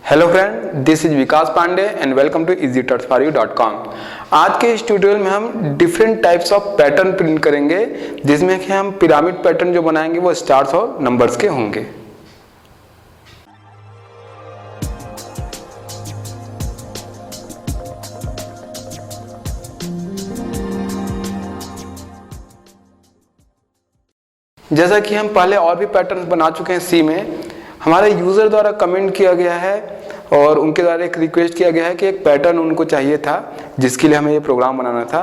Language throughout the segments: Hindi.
Hello friend, this is Vikas Pandey and welcome to easytutsforyou.com। आज के इस ट्यूटोरियल में हम different types of pattern print करेंगे, जिसमें कि हम पिरामिड पैटर्न जो बनाएंगे वो स्टार्स और नंबर्स के होंगे। जैसा कि हम पहले और भी पैटर्न बना चुके हैं सी में, हमारे यूज़र द्वारा कमेंट किया गया है और उनके द्वारा एक रिक्वेस्ट किया गया है कि एक पैटर्न उनको चाहिए था जिसके लिए हमें ये प्रोग्राम बनाना था।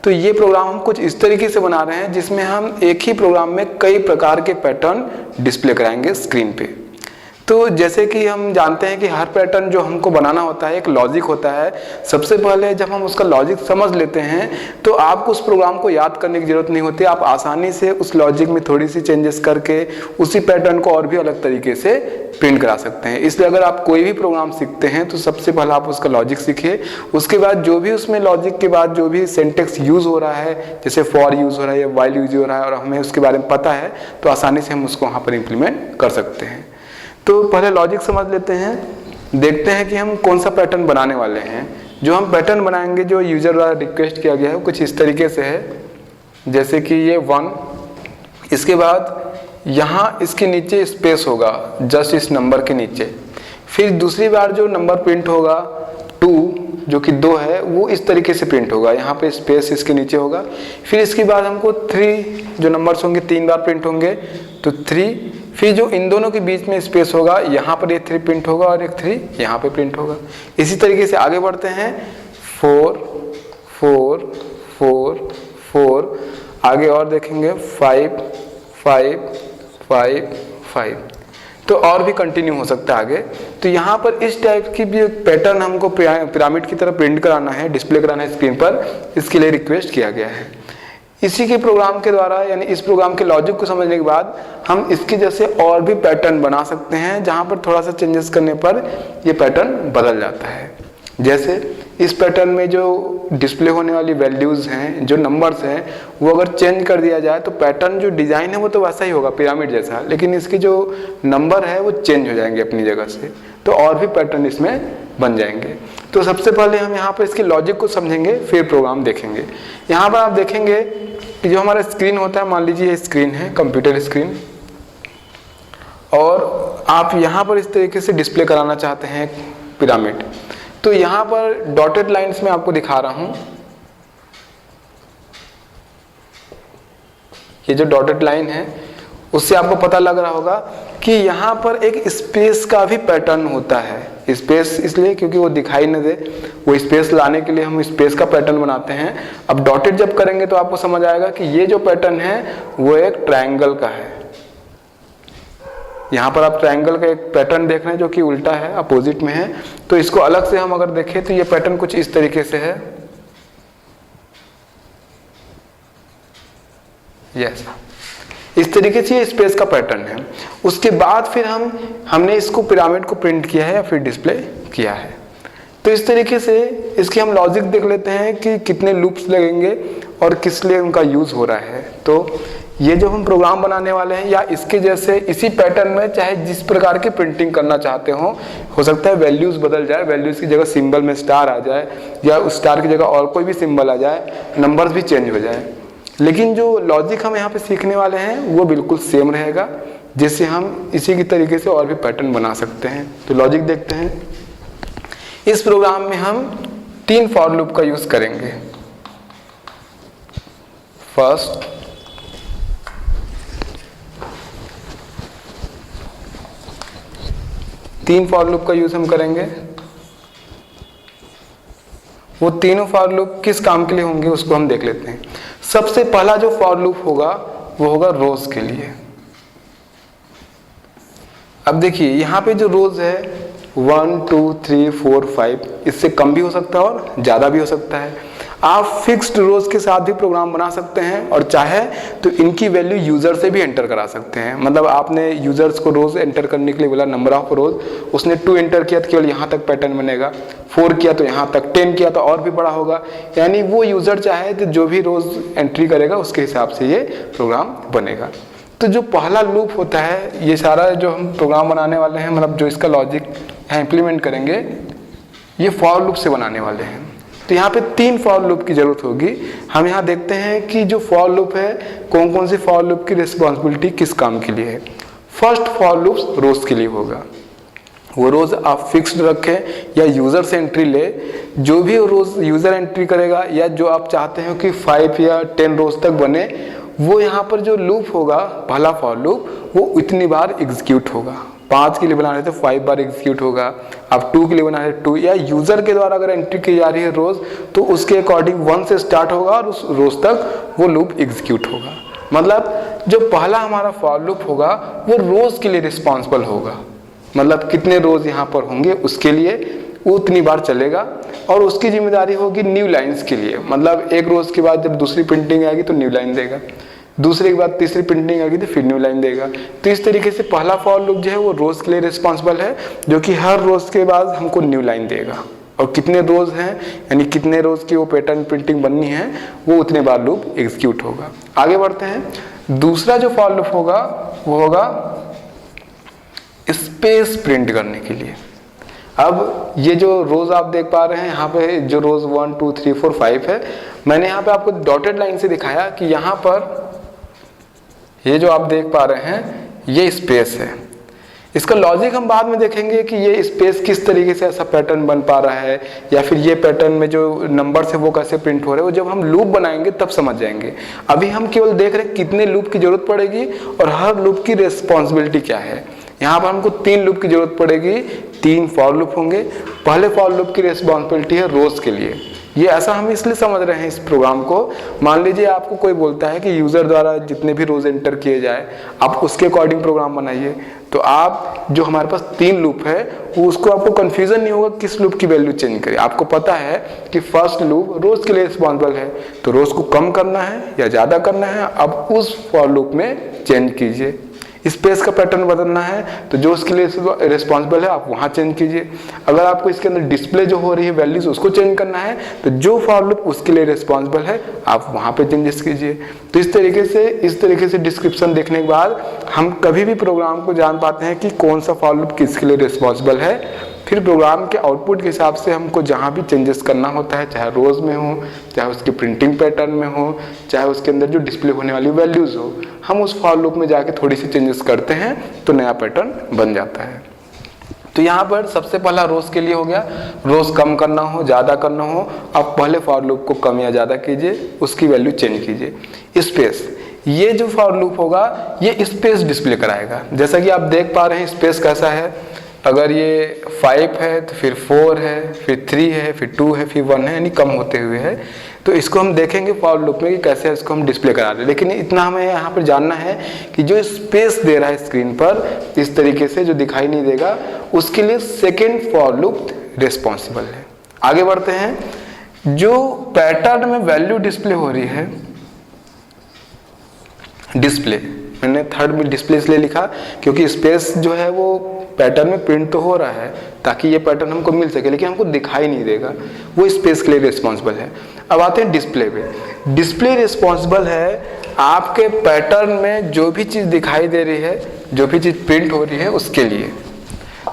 तो ये प्रोग्राम हम कुछ इस तरीके से बना रहे हैं जिसमें हम एक ही प्रोग्राम में कई प्रकार के पैटर्न डिस्प्ले कराएंगे स्क्रीन पे। तो जैसे कि हम जानते हैं कि हर पैटर्न जो हमको बनाना होता है एक लॉजिक होता है। सबसे पहले जब हम उसका लॉजिक समझ लेते हैं तो आपको उस प्रोग्राम को याद करने की ज़रूरत नहीं होती। आप आसानी से उस लॉजिक में थोड़ी सी चेंजेस करके उसी पैटर्न को और भी अलग तरीके से प्रिंट करा सकते हैं। इसलिए अगर आप कोई भी प्रोग्राम सीखते हैं तो सबसे पहले आप उसका लॉजिक सीखिए। उसके बाद जो भी उसमें लॉजिक के बाद जो भी सिंटेक्स यूज़ हो रहा है, जैसे फॉर यूज़ हो रहा है या व्हाइल यूज़ हो रहा है, और हमें उसके बारे में पता है तो आसानी से हम उसको वहाँ पर इम्प्लीमेंट कर सकते हैं। तो पहले लॉजिक समझ लेते हैं, देखते हैं कि हम कौन सा पैटर्न बनाने वाले हैं। जो हम पैटर्न बनाएंगे जो यूजर द्वारा रिक्वेस्ट किया गया है कुछ इस तरीके से है, जैसे कि ये 1, इसके बाद यहाँ इसके नीचे स्पेस होगा जस्ट इस नंबर के नीचे। फिर दूसरी बार जो नंबर प्रिंट होगा 2 जो कि 2 है वो इस तरीके से प्रिंट होगा, यहाँ पे स्पेस इसके नीचे होगा। फिर इसके बाद हमको 3 जो नंबर्स होंगे 3 बार प्रिंट होंगे तो 3। फिर जो इन दोनों के बीच में स्पेस होगा यहाँ पर ये 3 प्रिंट होगा और एक 3 यहाँ पे प्रिंट होगा। इसी तरीके से आगे बढ़ते हैं 4 4 4 4, आगे और देखेंगे 5 5 5 5, तो और भी कंटिन्यू हो सकता है आगे। तो यहाँ पर इस टाइप की भी पैटर्न हमको पिरामिड की तरह प्रिंट कराना है, डिस्प्ले कराना है स्क्रीन पर, इसके लिए रिक्वेस्ट किया गया है। इसी के प्रोग्राम के द्वारा यानी इस प्रोग्राम के लॉजिक को समझने के बाद हम इसके जैसे और भी पैटर्न बना सकते हैं जहाँ पर थोड़ा सा चेंजेस करने पर ये पैटर्न बदल जाता है। जैसे इस पैटर्न में जो डिस्प्ले होने वाली वैल्यूज़ हैं, जो नंबर्स हैं, वो अगर चेंज कर दिया जाए तो पैटर्न जो डिज़ाइन है वो तो वैसा ही होगा पिरामिड जैसा, लेकिन इसके जो नंबर है वो चेंज हो जाएंगे अपनी जगह से, तो और भी पैटर्न इसमें बन जाएंगे। तो सबसे पहले हम यहाँ पर इसके लॉजिक को समझेंगे, फिर प्रोग्राम देखेंगे। यहाँ पर आप देखेंगे कि जो हमारा स्क्रीन होता है, मान लीजिए ये स्क्रीन है, कंप्यूटर स्क्रीन, और आप यहाँ पर इस तरीके से डिस्प्ले कराना चाहते हैं पिरामिड। तो यहाँ पर डॉटेड लाइंस में आपको दिखा रहा हूँ, ये जो डॉटेड लाइन है उससे आपको पता लग रहा होगा कि यहाँ पर एक स्पेस का भी पैटर्न होता है। स्पेस इसलिए क्योंकि वो दिखाई न दे, वो स्पेस लाने के लिए हम स्पेस का पैटर्न बनाते हैं। अब डॉटेड जब करेंगे तो आपको समझ आएगा कि ये जो पैटर्न है वो एक ट्रायंगल का है। यहाँ पर आप ट्रायंगल का एक पैटर्न देख रहे हैं जो कि उल्टा है, अपोजिट में है। तो इसको अलग से हम अगर देखें तो ये पैटर्न कुछ इस तरीके से है, यस, इस तरीके से ये स्पेस का पैटर्न है। उसके बाद फिर हमने इसको पिरामिड को प्रिंट किया है या फिर डिस्प्ले किया है। तो इस तरीके से इसकी हम लॉजिक देख लेते हैं कि कितने लूप्स लगेंगे और किस लिए उनका यूज हो रहा है। तो ये जो हम प्रोग्राम बनाने वाले हैं या इसके जैसे इसी पैटर्न में चाहे जिस प्रकार की प्रिंटिंग करना चाहते हो सकता है वैल्यूज बदल जाए, वैल्यूज की जगह सिंबल में स्टार आ जाए या उस स्टार की जगह और कोई भी सिंबल आ जाए, नंबर्स भी चेंज हो जाए, लेकिन जो लॉजिक हम यहाँ पे सीखने वाले हैं वो बिल्कुल सेम रहेगा, जिससे हम इसी की तरीके से और भी पैटर्न बना सकते हैं। तो लॉजिक देखते हैं। इस प्रोग्राम में हम 3 फॉर लूप का यूज करेंगे। फर्स्ट, तीन फॉर लूप का यूज हम करेंगे। वो तीनों फॉर लूप किस काम के लिए होंगे उसको हम देख लेते हैं। सबसे पहला जो फॉर लूप होगा वो होगा रोज के लिए। अब देखिए यहाँ पे जो रोज है 1 2 3 4 5, इससे कम भी हो सकता है और ज्यादा भी हो सकता है। आप फिक्स्ड रोज के साथ भी प्रोग्राम बना सकते हैं और चाहे तो इनकी वैल्यू यूजर से भी एंटर करा सकते हैं। मतलब आपने यूजर्स को रोज एंटर करने के लिए बोला नंबर ऑफ रोज, उसने 2 एंटर किया तो केवल यहाँ तक पैटर्न बनेगा, 4 किया तो यहाँ तक, 10 किया तो और भी बड़ा होगा। यानी वो यूजर चाहे तो जो भी रोज एंट्री करेगा उसके हिसाब से ये प्रोग्राम बनेगा। तो जो पहला लूप होता है, ये सारा जो हम प्रोग्राम बनाने वाले हैं, मतलब जो इसका लॉजिक यहाँ इम्प्लीमेंट करेंगे, ये फॉर लूप से बनाने वाले हैं। तो यहाँ पे 3 फॉर लूप की जरूरत होगी। हम यहाँ देखते हैं कि जो फॉर लूप है, कौन कौन सी फॉर लूप की रिस्पॉन्सिबिलिटी किस काम के लिए है। फर्स्ट फॉर लूप रोज के लिए होगा। वो रोज आप फिक्स्ड रखें या यूजर से एंट्री ले, जो भी रोज यूजर एंट्री करेगा या जो आप चाहते हो कि 5 या 10 रोज तक बने, वो यहाँ पर जो लूप होगा, पहला फॉर लूप, वो इतनी बार एग्जीक्यूट होगा। 5 के लिए बना रहे तो 5 बार एग्जीक्यूट होगा, आप 2 के लिए बना रहे 2, या यूजर के द्वारा अगर एंट्री की जा रही है रोज, तो उसके अकॉर्डिंग 1 से स्टार्ट होगा और उस रोज तक वो लूप एग्जीक्यूट होगा। मतलब जो पहला हमारा फॉर लूप होगा वो रोज के लिए रिस्पॉन्सिबल होगा। मतलब कितने रोज यहाँ पर होंगे उसके लिए वो उतनी बार चलेगा, और उसकी जिम्मेदारी होगी न्यू लाइंस के लिए। मतलब एक रोज के बाद जब दूसरी प्रिंटिंग आएगी तो न्यू लाइन देगा, दूसरे के बाद तीसरी प्रिंटिंग आएगी तो फिर न्यू लाइन देगा। तो इस तरीके से पहला फॉर लूप जो है वो रोज के लिए रिस्पॉन्सिबल है, जो कि हर रोज के बाद हमको न्यू लाइन देगा, और कितने रोज हैं यानी कितने रोज की वो पैटर्न प्रिंटिंग बननी है, वो उतने बार लूप एग्जीक्यूट होगा। आगे बढ़ते हैं। दूसरा जो फॉर लूप होगा वो होगा स्पेस प्रिंट करने के लिए। अब ये जो रोज आप देख पा रहे हैं यहाँ पे, जो रोज 1 2 3 4 5 है, मैंने यहाँ पे आपको डॉटेड लाइन से दिखाया कि यहाँ पर ये जो आप देख पा रहे हैं ये स्पेस है। इसका लॉजिक हम बाद में देखेंगे कि ये स्पेस किस तरीके से ऐसा पैटर्न बन पा रहा है, या फिर ये पैटर्न में जो नंबर्स है वो कैसे प्रिंट हो रहे हैं, वो जब हम लूप बनाएंगे तब समझ जाएंगे। अभी हम केवल देख रहे हैं कितने लूप की जरूरत पड़ेगी और हर लूप की रिस्पॉन्सिबिलिटी क्या है। यहाँ पर हमको 3 लूप की जरूरत पड़ेगी, 3 फॉर लूप होंगे। पहले फॉर लूप की रिस्पॉन्सिबिलिटी है रोज के लिए। ये ऐसा हम इसलिए समझ रहे हैं इस प्रोग्राम को, मान लीजिए आपको कोई बोलता है कि यूजर द्वारा जितने भी रोज एंटर किए जाए आप उसके अकॉर्डिंग प्रोग्राम बनाइए, तो आप जो हमारे पास 3 लूप है वो उसको आपको कंफ्यूजन नहीं होगा किस लूप की वैल्यू चेंज करें। आपको पता है कि फर्स्ट लूप रोज के लिए रिस्पॉन्सिबल है, तो रोज को कम करना है या ज्यादा करना है, अब उस फॉर लूप में चेंज कीजिए। स्पेस का पैटर्न बदलना है तो जो उसके लिए रिस्पॉन्सिबल है आप वहाँ चेंज कीजिए। अगर आपको इसके अंदर डिस्प्ले जो हो रही है वैल्यूज उसको चेंज करना है तो जो फॉर लूप उसके लिए रिस्पॉन्सिबल है आप वहाँ पे चेंजेस कीजिए। तो इस तरीके से डिस्क्रिप्शन देखने के बाद हम कभी भी प्रोग्राम को जान पाते हैं कि कौन सा फॉर लूप किसके लिए रिस्पॉन्सिबल है। फिर प्रोग्राम के आउटपुट के हिसाब से हमको जहाँ भी चेंजेस करना होता है, चाहे रोज में हो, चाहे उसके प्रिंटिंग पैटर्न में हो, चाहे उसके अंदर जो डिस्प्ले होने वाली वैल्यूज हो, हम उस फॉर लूप में जाके थोड़ी सी चेंजेस करते हैं तो नया पैटर्न बन जाता है। तो यहाँ पर सबसे पहला रोज के लिए हो गया, रोज कम करना हो ज़्यादा करना हो आप पहले फॉर लूप को कम या ज़्यादा कीजिए, उसकी वैल्यू चेंज कीजिए। स्पेस, ये जो फॉर लूप होगा ये स्पेस डिस्प्ले कराएगा। जैसा कि आप देख पा रहे हैं स्पेस कैसा है, अगर ये 5 है तो फिर 4 है, फिर 3 है, फिर 2 है, फिर 1 है, यानी कम होते हुए है। तो इसको हम देखेंगे फॉर लूप में कि कैसे इसको हम डिस्प्ले करा रहे हैं। लेकिन इतना हमें यहाँ पर जानना है कि जो स्पेस दे रहा है स्क्रीन पर इस तरीके से जो दिखाई नहीं देगा, उसके लिए सेकेंड फॉर लूप रिस्पॉन्सिबल है। आगे बढ़ते हैं। जो पैटर्न में वैल्यू डिस्प्ले हो रही है, डिस्प्ले मैंने थर्ड में डिस्प्ले इसलिए लिखा क्योंकि स्पेस जो है वो पैटर्न में प्रिंट तो हो रहा है ताकि ये पैटर्न हमको मिल सके, लेकिन हमको दिखाई नहीं देगा, वो स्पेस के लिए रिस्पॉन्सिबल है। अब आते हैं डिस्प्ले पे। डिस्प्ले रिस्पॉन्सिबल है आपके पैटर्न में जो भी चीज़ दिखाई दे रही है, जो भी चीज़ प्रिंट हो रही है उसके लिए।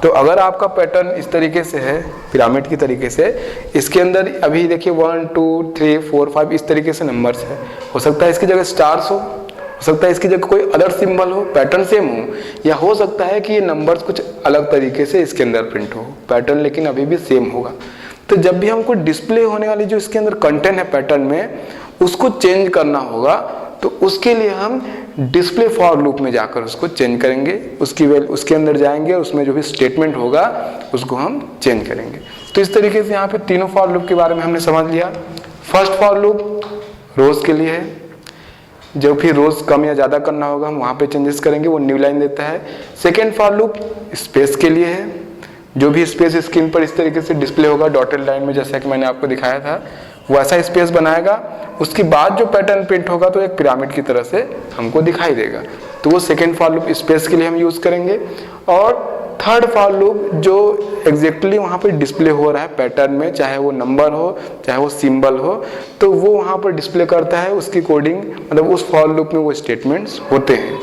तो अगर आपका पैटर्न इस तरीके से है, पिरामिड की तरीके से, इसके अंदर अभी देखिए 1 2 3 4 5 इस तरीके से नंबर्स है। हो सकता है इसकी जगह स्टार्स हो सकता है इसकी जगह कोई अदर सिंबल हो, पैटर्न सेम हो, या हो सकता है कि ये नंबर्स कुछ अलग तरीके से इसके अंदर प्रिंट हो, पैटर्न लेकिन अभी भी सेम होगा। तो जब भी हमको डिस्प्ले होने वाली जो इसके अंदर कंटेंट है पैटर्न में, उसको चेंज करना होगा, तो उसके लिए हम डिस्प्ले फॉर लूप में जाकर उसको चेंज करेंगे, उसके अंदर जाएंगे और उसमें जो भी स्टेटमेंट होगा उसको हम चेंज करेंगे। तो इस तरीके से यहाँ पे तीनों फॉर लूप के बारे में हमने समझ लिया। फर्स्ट फॉर लूप रोज के लिए है, जो भी रोज कम या ज़्यादा करना होगा हम वहाँ पे चेंजेस करेंगे, वो न्यू लाइन देता है। सेकेंड फॉर लूप स्पेस के लिए है, जो भी स्पेस स्क्रीन पर इस तरीके से डिस्प्ले होगा डॉटेड लाइन में, जैसा कि मैंने आपको दिखाया था, वैसा स्पेस बनाएगा। उसके बाद जो पैटर्न प्रिंट होगा तो एक पिरामिड की तरह से हमको दिखाई देगा, तो वो सेकेंड फॉर लूप स्पेस के लिए हम यूज़ करेंगे। और थर्ड फॉर लूप जो एग्जैक्टली वहाँ पर डिस्प्ले हो रहा है पैटर्न में, चाहे वो नंबर हो चाहे वो सिंबल हो, तो वो वहाँ पर डिस्प्ले करता है उसकी कोडिंग, मतलब उस फॉर लूप में वो स्टेटमेंट्स होते हैं।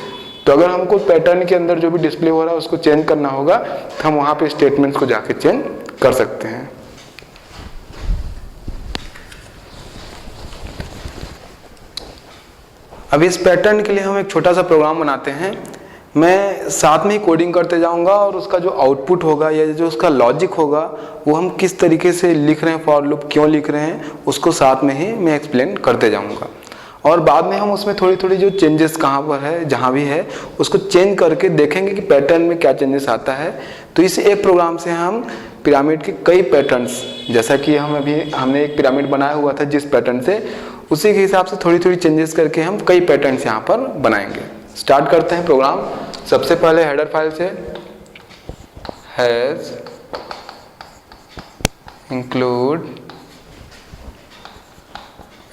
तो अगर हमको पैटर्न के अंदर जो भी डिस्प्ले हो रहा है उसको चेंज करना होगा तो हम वहां पे स्टेटमेंट्स को जाके चेंज कर सकते हैं। अब इस पैटर्न के लिए हम एक छोटा सा प्रोग्राम बनाते हैं। मैं साथ में ही कोडिंग करते जाऊंगा और उसका जो आउटपुट होगा या जो उसका लॉजिक होगा वो हम किस तरीके से लिख रहे हैं, फॉर लूप क्यों लिख रहे हैं, उसको साथ में ही मैं एक्सप्लेन करते जाऊंगा। और बाद में हम उसमें थोड़ी थोड़ी जो चेंजेस कहाँ पर है, जहाँ भी है उसको चेंज करके देखेंगे कि पैटर्न में क्या चेंजेस आता है। तो इस एक प्रोग्राम से हम पिरामिड के कई पैटर्न्स, जैसा कि हमने एक पिरामिड बनाया हुआ था जिस पैटर्न से, उसी के हिसाब से थोड़ी थोड़ी चेंजेस करके हम कई पैटर्न्स यहाँ पर बनाएंगे। स्टार्ट करते हैं प्रोग्राम। सबसे पहले हेडर फाइल से हैज इंक्लूड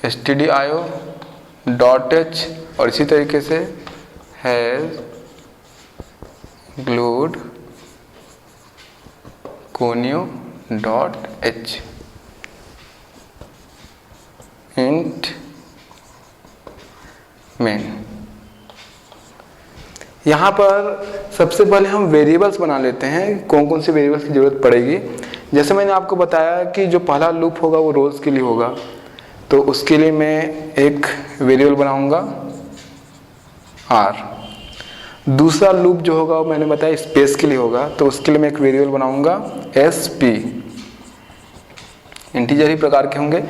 stdio.h और इसी तरीके से has include conio.h int main. यहाँ पर सबसे पहले हम वेरिएबल्स बना लेते हैं, कौन कौन से वेरिएबल्स की जरूरत पड़ेगी। जैसे मैंने आपको बताया कि जो पहला लूप होगा वो रोज़ के लिए होगा, तो उसके लिए मैं एक वेरिएबल बनाऊंगा r। दूसरा लूप जो होगा वो मैंने बताया स्पेस के लिए होगा, तो उसके लिए मैं एक वेरिएबल बनाऊंगा sp, इंटीजर ही प्रकार के होंगे।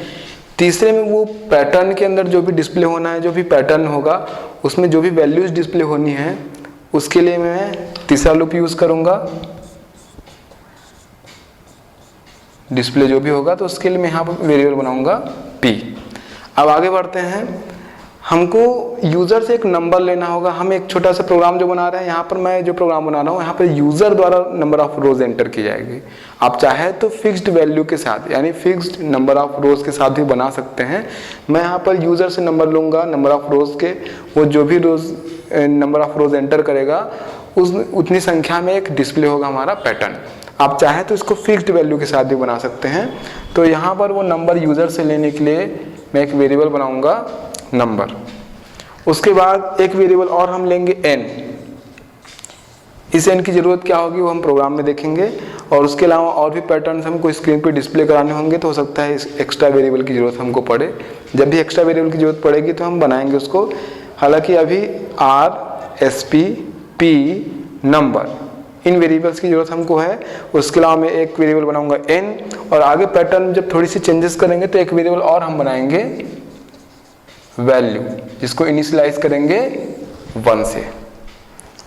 तीसरे में वो पैटर्न के अंदर जो भी डिस्प्ले होना है, जो भी पैटर्न होगा उसमें जो भी वैल्यूज डिस्प्ले होनी है, उसके लिए मैं तीसरा लूप यूज करूंगा। डिस्प्ले जो भी होगा तो उसके लिए मैं यहाँ पर वेरिएबल बनाऊंगा p। अब आगे बढ़ते हैं। हमको यूजर से एक नंबर लेना होगा। हम एक छोटा सा प्रोग्राम जो बना रहे हैं, यहाँ पर मैं जो प्रोग्राम बना रहा हूँ यहाँ पर यूजर द्वारा नंबर ऑफ रोज एंटर की जाएगी। आप चाहे तो फिक्स्ड वैल्यू के साथ, यानी फिक्स्ड नंबर ऑफ रोज के साथ भी बना सकते हैं। मैं यहाँ पर यूजर से नंबर लूंगा, नंबर ऑफ रोज के, वो जो भी रोज नंबर ऑफ रोज एंटर करेगा उतनी संख्या में एक डिस्प्ले होगा हमारा पैटर्न। आप चाहे तो इसको फिक्स्ड वैल्यू के साथ भी बना सकते हैं। तो यहाँ पर वो नंबर यूजर से लेने के लिए मैं एक वेरिएबल बनाऊंगा नंबर। उसके बाद एक वेरिएबल और हम लेंगे n। इस n की जरूरत क्या होगी वो हम प्रोग्राम में देखेंगे। और उसके अलावा और भी पैटर्न्स हमको स्क्रीन पे डिस्प्ले कराने होंगे, तो हो सकता है इस एक्स्ट्रा वेरिएबल की जरूरत हमको पड़े। जब भी एक्स्ट्रा वेरिएबल की जरूरत पड़ेगी तो हम बनाएंगे उसको। हालांकि अभी r, sp, p, नंबर, इन वेरिएबल्स की जरूरत हमको है। उसके अलावा मैं एक वेरिएबल बनाऊंगा n, और आगे पैटर्न जब थोड़ी सी चेंजेस करेंगे तो एक वेरिएबल और हम बनाएंगे वैल्यू, जिसको इनिशियलाइज करेंगे 1 से।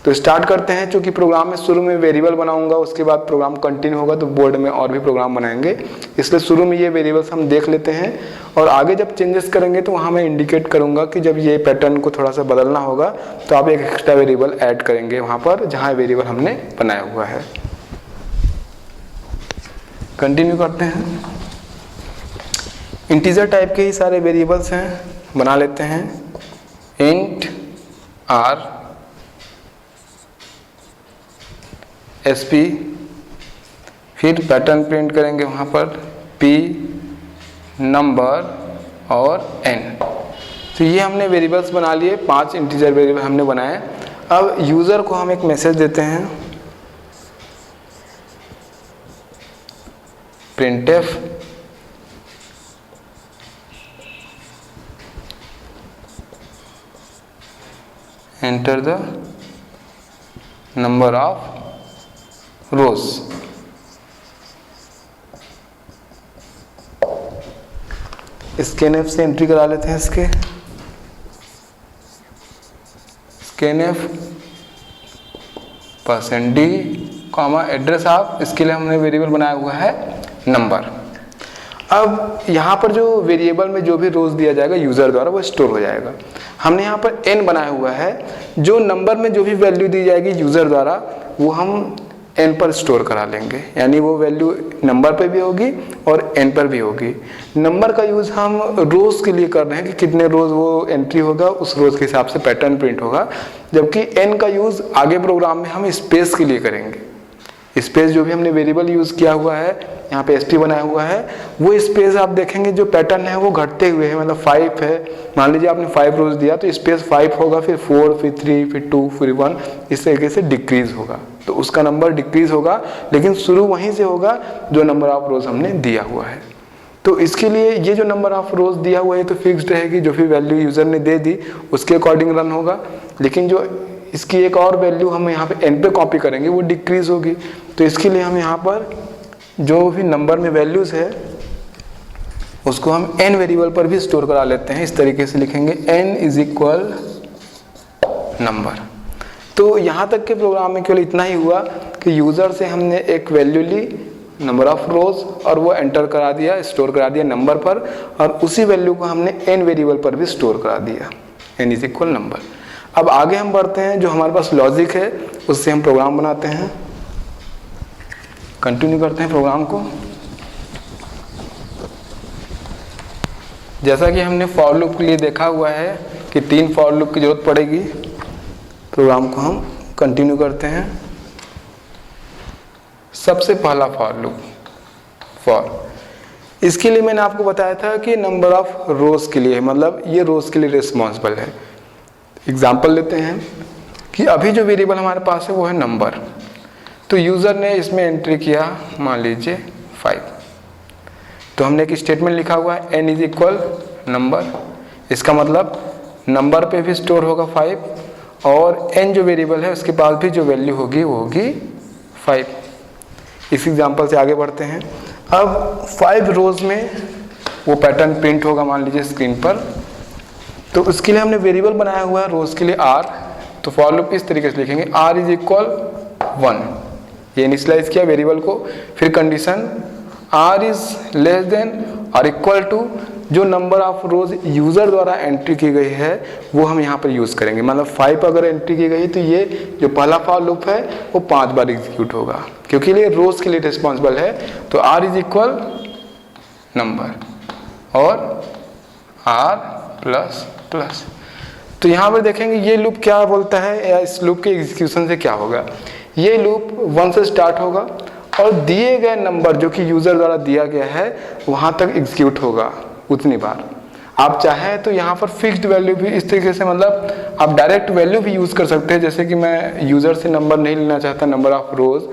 तो स्टार्ट करते हैं। चूंकि प्रोग्राम में शुरू में वेरिएबल बनाऊंगा, उसके बाद प्रोग्राम कंटिन्यू होगा तो बोर्ड में और भी प्रोग्राम बनाएंगे, इसलिए शुरू में ये वेरिएबल्स हम देख लेते हैं। और आगे जब चेंजेस करेंगे तो वहाँ मैं इंडिकेट करूंगा कि जब ये पैटर्न को थोड़ा सा बदलना होगा तो आप एक एक्स्ट्रा वेरिएबल ऐड करेंगे वहाँ पर जहाँ वेरिएबल हमने बनाया हुआ है। कंटिन्यू करते हैं। इंटीजर टाइप के ही सारे वेरिएबल्स हैं, बना लेते हैं। इंट r, sp, फिर पैटर्न प्रिंट करेंगे वहाँ पर p, नंबर और n। तो ये हमने वेरिएबल्स बना लिए, 5 इंटीजर वेरिएबल हमने बनाए। अब यूज़र को हम एक मैसेज देते हैं, printf enter the number of rows। scanf से एंट्री करा लेते हैं इसके। scanf %d, एड्रेस ऑफ, इसके लिए हमने वेरिएबल बनाया हुआ है नंबर। अब यहाँ पर जो वेरिएबल में जो भी रोज दिया जाएगा यूजर द्वारा वो स्टोर हो जाएगा। हमने यहाँ पर n बनाया हुआ है, जो नंबर में जो भी वैल्यू दी जाएगी यूजर द्वारा वो हम n पर स्टोर करा लेंगे, यानी वो वैल्यू नंबर पर भी होगी और n पर भी होगी। नंबर का यूज हम रोज के लिए कर रहे हैं कि कितने रोज वो एंट्री होगा, उस रोज के हिसाब से पैटर्न प्रिंट होगा। जबकि n का यूज आगे प्रोग्राम में हम स्पेस के लिए करेंगे। स्पेस जो भी हमने वेरिएबल यूज़ किया हुआ है, यहाँ पे एसपी बनाया हुआ है, वो स्पेस आप देखेंगे जो पैटर्न है वो घटते हुए है, मतलब 5 है, मान लीजिए आपने 5 रोज दिया तो स्पेस 5 होगा, फिर 4, फिर 3, फिर 2, फिर 1, इस तरीके से डिक्रीज होगा, तो उसका नंबर डिक्रीज होगा, लेकिन शुरू वहीं से होगा जो नंबर ऑफ रोज हमने दिया हुआ है। तो इसके लिए ये जो नंबर ऑफ रोज दिया हुआ है तो फिक्स्ड रहेगी, जो भी वैल्यू यूजर ने दे दी उसके अकॉर्डिंग रन होगा, लेकिन जो इसकी एक और वैल्यू हम यहाँ पे n पे कॉपी करेंगे वो डिक्रीज होगी। तो इसके लिए हम यहाँ पर जो भी नंबर में वैल्यूज है उसको हम n वेरिएबल पर भी स्टोर करा लेते हैं। इस तरीके से लिखेंगे n इज इक्वल नंबर। तो यहाँ तक के प्रोग्राम में केवल इतना ही हुआ कि यूजर से हमने एक वैल्यू ली नंबर ऑफ रोज और वो एंटर करा दिया, स्टोर करा दिया नंबर पर, और उसी वैल्यू को हमने n वेरिएबल पर भी स्टोर करा दिया, n इज इक्वल नंबर। अब आगे हम बढ़ते हैं, जो हमारे पास लॉजिक है उससे हम प्रोग्राम बनाते हैं, कंटिन्यू करते हैं प्रोग्राम को। जैसा कि हमने फॉर लूप के लिए देखा हुआ है कि 3 फॉर लूप की जरूरत पड़ेगी, प्रोग्राम को हम कंटिन्यू करते हैं। सबसे पहला फॉर लूप फॉर, इसके लिए मैंने आपको बताया था कि नंबर ऑफ रोज के लिए, मतलब ये रोज के लिए रिस्पॉन्सिबल है। एग्जाम्पल लेते हैं कि अभी जो वेरिएबल हमारे पास है वो है नंबर, तो यूज़र ने इसमें एंट्री किया मान लीजिए 5, तो हमने एक स्टेटमेंट लिखा हुआ है n इज इक्वल नंबर, इसका मतलब नंबर पे भी स्टोर होगा 5 और n जो वेरिएबल है उसके पास भी जो वैल्यू होगी वो होगी 5। इस एग्जाम्पल से आगे बढ़ते हैं। अब 5 रोज में वो पैटर्न प्रिंट होगा मान लीजिए स्क्रीन पर, तो उसके लिए हमने वेरिएबल बनाया हुआ है रोज के लिए r, तो फॉर लूप इस तरीके से लिखेंगे r इज इक्वल 1, ये इनिशियलाइज किया वेरिएबल को, फिर condition r is less than और इक्वल टू जो नंबर ऑफ रोज यूजर द्वारा एंट्री की गई है वो हम यहाँ पर यूज करेंगे, मतलब 5 अगर एंट्री की गई तो ये जो पहला फॉर लूप है वो 5 बार एग्जीक्यूट होगा, क्योंकि ये रोज के लिए रिस्पॉन्सिबल है। तो r इज इक्वल नंबर और r प्लस प्लस, तो यहाँ पर देखेंगे ये लूप क्या बोलता है या इस लूप के एग्जीक्यूशन से क्या होगा। ये लूप 1 से स्टार्ट होगा और दिए गए नंबर जो कि यूजर द्वारा दिया गया है वहां तक एग्जीक्यूट होगा उतनी बार। आप चाहे तो यहाँ पर फिक्स्ड वैल्यू भी इस तरीके से, मतलब आप डायरेक्ट वैल्यू भी यूज कर सकते हैं, जैसे कि मैं यूजर से नंबर नहीं लेना चाहता, नंबर ऑफ रोज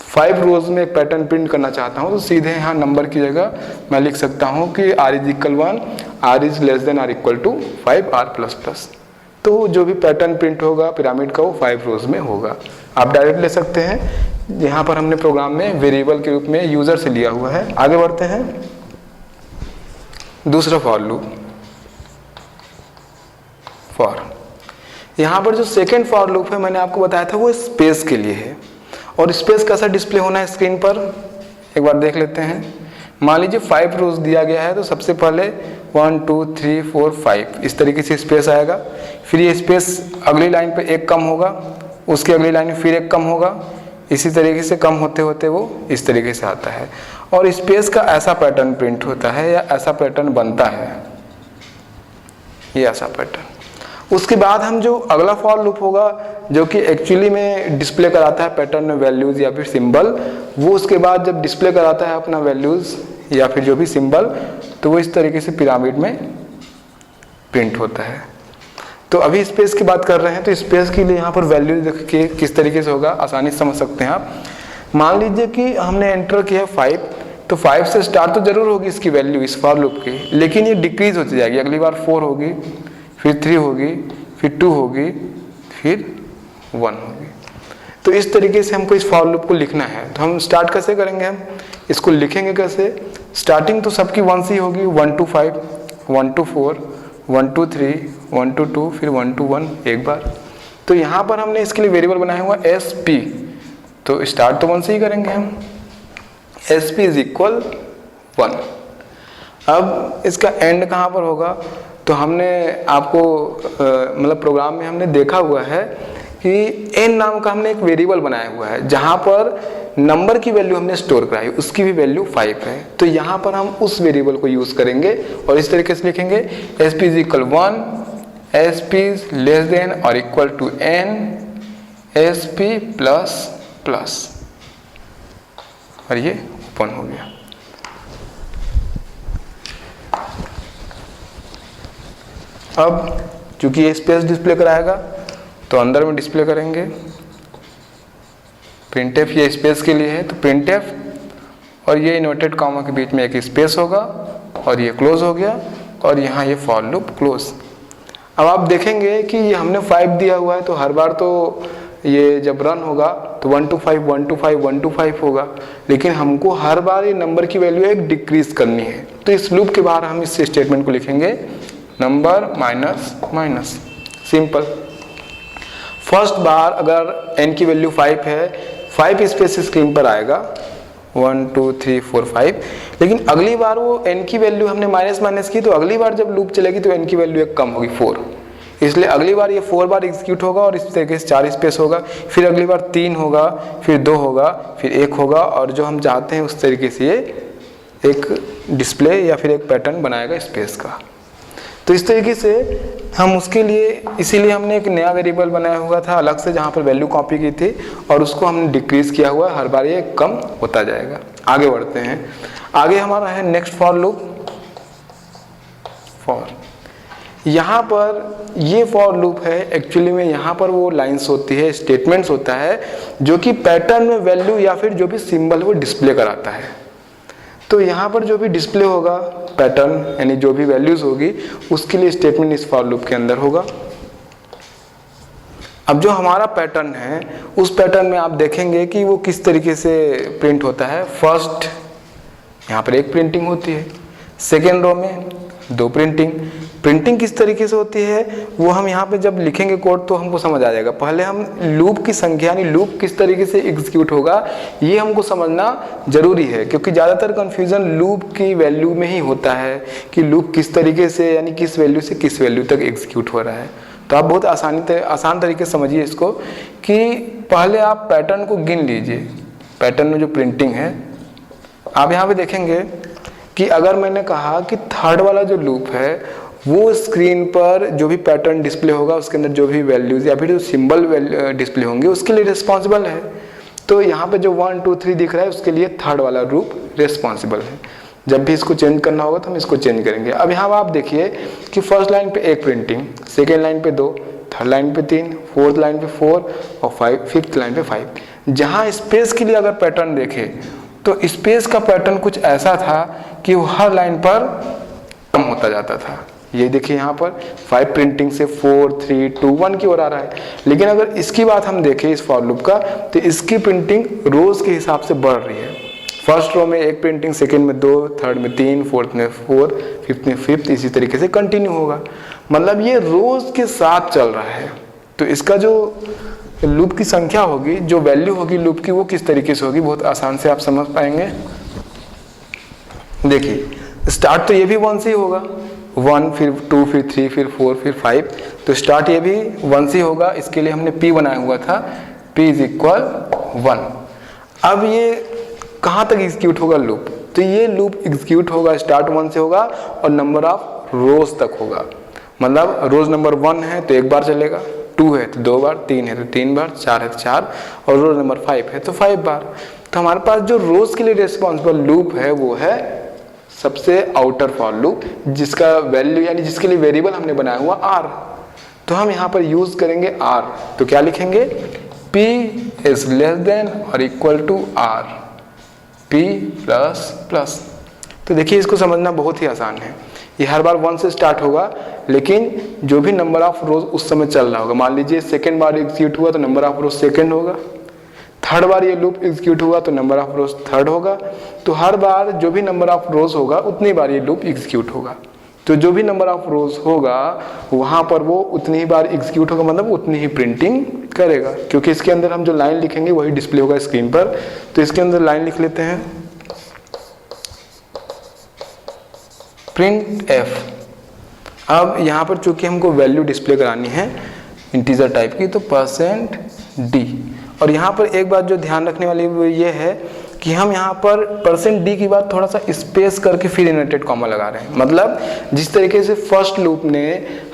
5 रोज में एक पैटर्न प्रिंट करना चाहता हूँ, तो सीधे यहाँ नंबर की जगह मैं लिख सकता हूँ कि r is equal 1, r is less than r equal to 5 r plus plus, तो जो भी पैटर्न प्रिंट होगा पिरामिड का वो 5 रोज में होगा। आप डायरेक्ट ले सकते हैं, यहाँ पर हमने प्रोग्राम में वेरिएबल के रूप में यूजर से लिया हुआ है। आगे बढ़ते हैं, दूसरा फॉर लूप फॉर, यहाँ पर जो सेकेंड फॉर लूप है मैंने आपको बताया था वो स्पेस के लिए है, और स्पेस कैसा डिस्प्ले होना है स्क्रीन पर एक बार देख लेते हैं। मान लीजिए 5 रोज दिया गया है, तो सबसे पहले 1 2 3 4 5 इस तरीके से स्पेस आएगा, फिर ये स्पेस अगली लाइन पे एक कम होगा, उसके अगली लाइन में फिर एक कम होगा, इसी तरीके से कम होते होते वो इस तरीके से आता है, और स्पेस का ऐसा पैटर्न प्रिंट होता है या ऐसा पैटर्न बनता है, ये ऐसा पैटर्न। उसके बाद हम जो अगला फॉर लूप होगा जो कि एक्चुअली में डिस्प्ले कराता है पैटर्न में वैल्यूज या फिर सिंबल, वो उसके बाद जब डिस्प्ले कराता है अपना वैल्यूज या फिर जो भी सिंबल, तो वो इस तरीके से पिरामिड में प्रिंट होता है। तो अभी स्पेस की बात कर रहे हैं, तो स्पेस के लिए यहाँ पर वैल्यू देखिए किस तरीके से होगा, आसानी से समझ सकते हैं आप। मान लीजिए कि हमने एंटर किया 5, तो 5 से स्टार्ट तो जरूर होगी इसकी वैल्यू इस फॉर लूप की, लेकिन ये डिक्रीज होती जाएगी, अगली बार 4 होगी, फिर 3 होगी, फिर 2 होगी, फिर 1 होगी। तो इस तरीके से हमको इस फॉर लूप को लिखना है। तो हम स्टार्ट कैसे करेंगे, हम इसको लिखेंगे कैसे, स्टार्टिंग तो सबकी 1 से ही होगी, 1 to 5, 1 to 4, 1 to 3, 1 to 2, फिर 1 to 1 एक बार। तो यहाँ पर हमने इसके लिए वेरिएबल बनाया हुआ SP, तो स्टार्ट तो 1 से ही करेंगे हम, SP इज इक्वल 1। अब इसका एंड कहाँ पर होगा, तो हमने आपको मतलब प्रोग्राम में हमने देखा हुआ है कि n नाम का हमने एक वेरिएबल बनाया हुआ है जहाँ पर नंबर की वैल्यू हमने स्टोर कराई, उसकी भी वैल्यू 5 है, तो यहाँ पर हम उस वेरिएबल को यूज करेंगे और इस तरीके से लिखेंगे SP is equal 1, SP is less than और equal to n SP plus plus. और ये ओपन हो गया। अब चूंकि ये स्पेस डिस्प्ले कराएगा तो अंदर में डिस्प्ले करेंगे प्रिंटफ, ये स्पेस के लिए है तो प्रिंटफ और ये इन्वर्टेड कॉमा के बीच में एक स्पेस होगा और ये क्लोज हो गया और यहाँ ये फॉर लूप क्लोज। अब आप देखेंगे कि ये हमने 5 दिया हुआ है तो हर बार तो ये जब रन होगा तो 1 to 5 1 to 5 1 to 5 होगा, लेकिन हमको हर बार ये नंबर की वैल्यू एक डिक्रीज करनी है। तो इस लूप के बाहर हम इस स्टेटमेंट को लिखेंगे number minus minus, simple. First बार अगर n की वैल्यू 5 है, 5 स्पेस स्क्रीन पर आएगा 1 2 3 4 5, लेकिन अगली बार वो n की वैल्यू हमने माइनस माइनस की तो अगली बार जब लूप चलेगी तो n की वैल्यू एक कम होगी 4, इसलिए अगली बार ये 4 बार एग्जीक्यूट होगा और इस तरीके से 4 स्पेस होगा, फिर अगली बार 3 होगा, फिर 2 होगा, फिर 1 होगा और जो हम चाहते हैं उस तरीके से ये एक डिस्प्ले या फिर एक पैटर्न बनाएगा स्पेस का। तो इस तरीके से हम उसके लिए, इसीलिए हमने एक नया वेरिएबल बनाया हुआ था अलग से जहाँ पर वैल्यू कॉपी की थी और उसको हमने डिक्रीज किया हुआ है, हर बार ये कम होता जाएगा। आगे बढ़ते हैं, आगे हमारा है नेक्स्ट फॉर लूप। फॉर, यहाँ पर ये फॉर लूप है, एक्चुअली में यहाँ पर वो लाइंस होती है, स्टेटमेंट्स होता है जो कि पैटर्न में वैल्यू या फिर जो भी सिंबल वो डिस्प्ले कराता है। तो यहाँ पर जो भी डिस्प्ले होगा पैटर्न यानी जो भी वैल्यूज होगी उसके लिए स्टेटमेंट इस फॉर लूप के अंदर होगा। अब जो हमारा पैटर्न है उस पैटर्न में आप देखेंगे कि वो किस तरीके से प्रिंट होता है। फर्स्ट यहाँ पर एक प्रिंटिंग होती है, सेकेंड रो में 2 प्रिंटिंग किस तरीके से होती है वो हम यहाँ पे जब लिखेंगे कोड तो हमको समझ आ जाएगा। पहले हम लूप की संख्या यानी लूप किस तरीके से एग्जीक्यूट होगा ये हमको समझना जरूरी है, क्योंकि ज़्यादातर कंफ्यूजन लूप की वैल्यू में ही होता है कि लूप किस तरीके से यानी किस वैल्यू से किस वैल्यू तक एग्जीक्यूट हो रहा है। तो आप बहुत आसान तरीके से समझिए इसको कि पहले आप पैटर्न को गिन लीजिए। पैटर्न में जो प्रिंटिंग है आप यहाँ पे देखेंगे कि अगर मैंने कहा कि थर्ड वाला जो लूप है वो स्क्रीन पर जो भी पैटर्न डिस्प्ले होगा उसके अंदर जो भी वैल्यूज या फिर जो सिंबल डिस्प्ले होंगे उसके लिए रिस्पॉन्सिबल है। तो यहाँ पे जो 1 2 3 दिख रहा है उसके लिए थर्ड वाला लूप रिस्पॉन्सिबल है। जब भी इसको चेंज करना होगा तो हम इसको चेंज करेंगे। अब यहाँ आप देखिए कि फर्स्ट लाइन पे 1 प्रिंटिंग, सेकेंड लाइन पे 2, थर्ड लाइन पे 3, फोर्थ लाइन पे 4 और 5, फिफ्थ लाइन पे 5। जहाँ स्पेस के लिए अगर पैटर्न देखे तो स्पेस का पैटर्न कुछ ऐसा था कि वो हर लाइन पर कम होता जाता था। ये देखिए यहाँ पर 5 प्रिंटिंग से 4 3 2 1 की ओर आ रहा है, लेकिन अगर इसकी बात हम देखें इस फॉर लूप का तो इसकी प्रिंटिंग रोज के हिसाब से बढ़ रही है। फर्स्ट रो में 1 प्रिंटिंग, सेकेंड में 2, थर्ड में 3, फोर्थ में 4, फिफ्थ में 5, इसी तरीके से कंटिन्यू होगा। मतलब ये रोज के साथ चल रहा है। तो इसका जो लूप की संख्या होगी, जो वैल्यू होगी लूप की, वो किस तरीके से होगी बहुत आसान से आप समझ पाएंगे। देखिए स्टार्ट तो ये भी 1 से ही होगा, 1 फिर 2 फिर 3 फिर 4 फिर 5, तो स्टार्ट ये भी 1 से होगा। इसके लिए हमने p बनाया हुआ था, p = 1। अब ये कहाँ तक एग्जीक्यूट होगा लूप, तो ये लूप एग्जीक्यूट होगा स्टार्ट 1 से होगा और नंबर ऑफ रोज तक होगा। मतलब रोज नंबर 1 है तो 1 बार चलेगा, 2 है तो 2 बार, 3 है तो 3 बार, 4 है तो 4 और रोज नंबर 5 है तो 5 बार। तो हमारे पास जो रोज के लिए रिस्पॉन्सिबल लूप है वो है सबसे आउटर फॉर लूप, जिसका वैल्यू यानी जिसके लिए वेरिएबल हमने बनाया हुआ r। तो हम यहाँ पर यूज करेंगे r, तो क्या लिखेंगे p > r, p++। तो देखिए इसको समझना बहुत ही आसान है। ये हर बार 1 से स्टार्ट होगा, लेकिन जो भी नंबर ऑफ रोज उस समय चल रहा होगा, मान लीजिए सेकेंड बार एग्जीक्यूट हुआ तो नंबर ऑफ रोज सेकेंड होगा, थर्ड बार ये लूप एग्जीक्यूट हुआ तो नंबर ऑफ रोज थर्ड होगा। तो हर बार जो भी नंबर ऑफ रोज होगा उतनी बार ये लूप एग्जीक्यूट होगा। तो जो भी नंबर ऑफ रोज होगा वहां पर वो उतनी ही बार एग्जीक्यूट होगा, मतलब उतनी ही प्रिंटिंग करेगा, क्योंकि इसके अंदर हम जो लाइन लिखेंगे वही डिस्प्ले होगा स्क्रीन पर। तो इसके अंदर लाइन लिख लेते हैं प्रिंट f। अब यहाँ पर चूंकि हमको वैल्यू डिस्प्ले करानी है इंटीजर टाइप की, तो %d। और यहाँ पर एक बात जो ध्यान रखने वाली वो ये है कि हम यहाँ पर %d की बाद थोड़ा सा स्पेस करके फिर इन्वर्टेड कॉमा लगा रहे हैं। मतलब जिस तरीके से फर्स्ट लूप ने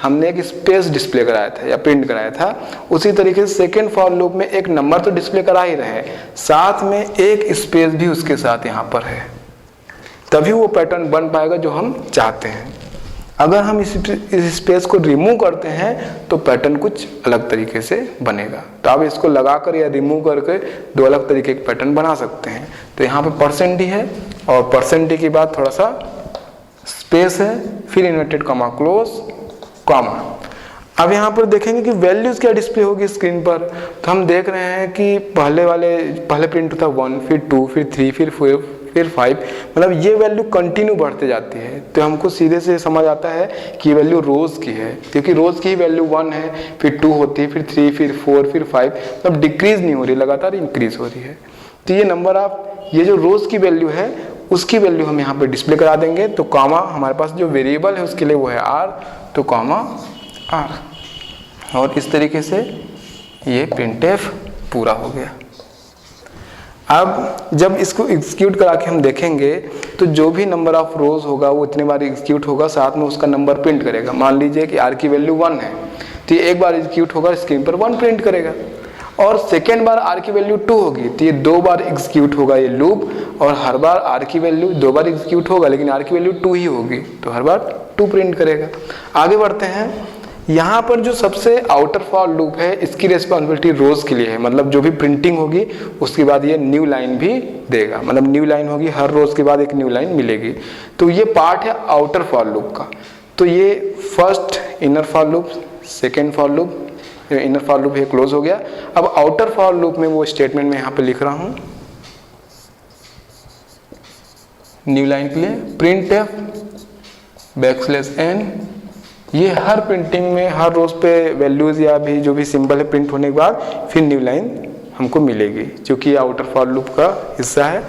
हमने एक स्पेस डिस्प्ले कराया था या प्रिंट कराया था, उसी तरीके से सेकेंड फॉर लूप में एक नंबर तो डिस्प्ले करा ही रहे हैं, साथ में एक स्पेस भी उसके साथ यहाँ पर है, तभी वो पैटर्न बन पाएगा जो हम चाहते हैं। अगर हम इस स्पेस को रिमूव करते हैं तो पैटर्न कुछ अलग तरीके से बनेगा। तो आप इसको लगाकर या रिमूव करके दो अलग तरीके के पैटर्न बना सकते हैं। तो यहाँ पे %d है और %d के बाद थोड़ा सा स्पेस है, फिर इन्वर्टेड कॉमा क्लोज कॉमा। अब यहाँ पर देखेंगे कि वैल्यूज क्या डिस्प्ले होगी स्क्रीन पर। तो हम देख रहे हैं कि पहले प्रिंट था 1, फिर 2, फिर 3, फिर 4, फिर 5, मतलब ये वैल्यू कंटिन्यू बढ़ते जाती है। तो हमको सीधे से समझ आता है कि ये वैल्यू रोज की है, क्योंकि रोज की ही वैल्यू 1 है, फिर 2 होती है, फिर 3, फिर 4, फिर 5, मतलब डिक्रीज नहीं हो रही, लगातार इंक्रीज हो रही है। तो ये नंबर आप ये जो रोज की वैल्यू है उसकी वैल्यू हम यहाँ पे डिस्प्ले करा देंगे। तो कॉमा हमारे पास जो वेरिएबल है उसके लिए वो है r, तो कॉमा r, और इस तरीके से ये printf पूरा हो गया। अब जब इसको एग्जीक्यूट करा के हम देखेंगे तो जो भी नंबर ऑफ रोज होगा वो इतने बार एग्जीक्यूट होगा, साथ में उसका नंबर प्रिंट करेगा। मान लीजिए कि r की वैल्यू 1 है, तो ये एक बार एग्जीक्यूट होगा, स्क्रीन पर 1 प्रिंट करेगा। और सेकेंड बार r की वैल्यू 2 होगी, तो ये 2 बार एग्जीक्यूट होगा ये लूप, और हर बार r की वैल्यू 2 बार एग्जीक्यूट होगा, लेकिन r की वैल्यू 2 ही होगी, तो हर बार 2 प्रिंट करेगा। आगे बढ़ते हैं। यहाँ पर जो सबसे आउटर फॉर लूप है इसकी रिस्पॉन्सिबिलिटी रोज के लिए है, मतलब जो भी प्रिंटिंग होगी उसके बाद ये न्यू लाइन भी देगा, मतलब न्यू लाइन होगी, हर रोज के बाद एक न्यू लाइन मिलेगी। तो ये पार्ट है आउटर फॉर लूप का। तो ये first inner for loop, second for loop, inner for loop ये क्लोज हो गया। अब आउटर फॉर लूप में वो स्टेटमेंट में यहाँ पे लिख रहा हूँ न्यू लाइन के लिए printf \n। ये हर प्रिंटिंग में हर रोज पे वैल्यूज या भी जो भी सिंबल है प्रिंट होने के बाद फिर न्यू लाइन हमको मिलेगी, क्योंकि ये आउटर फॉर लूप का हिस्सा है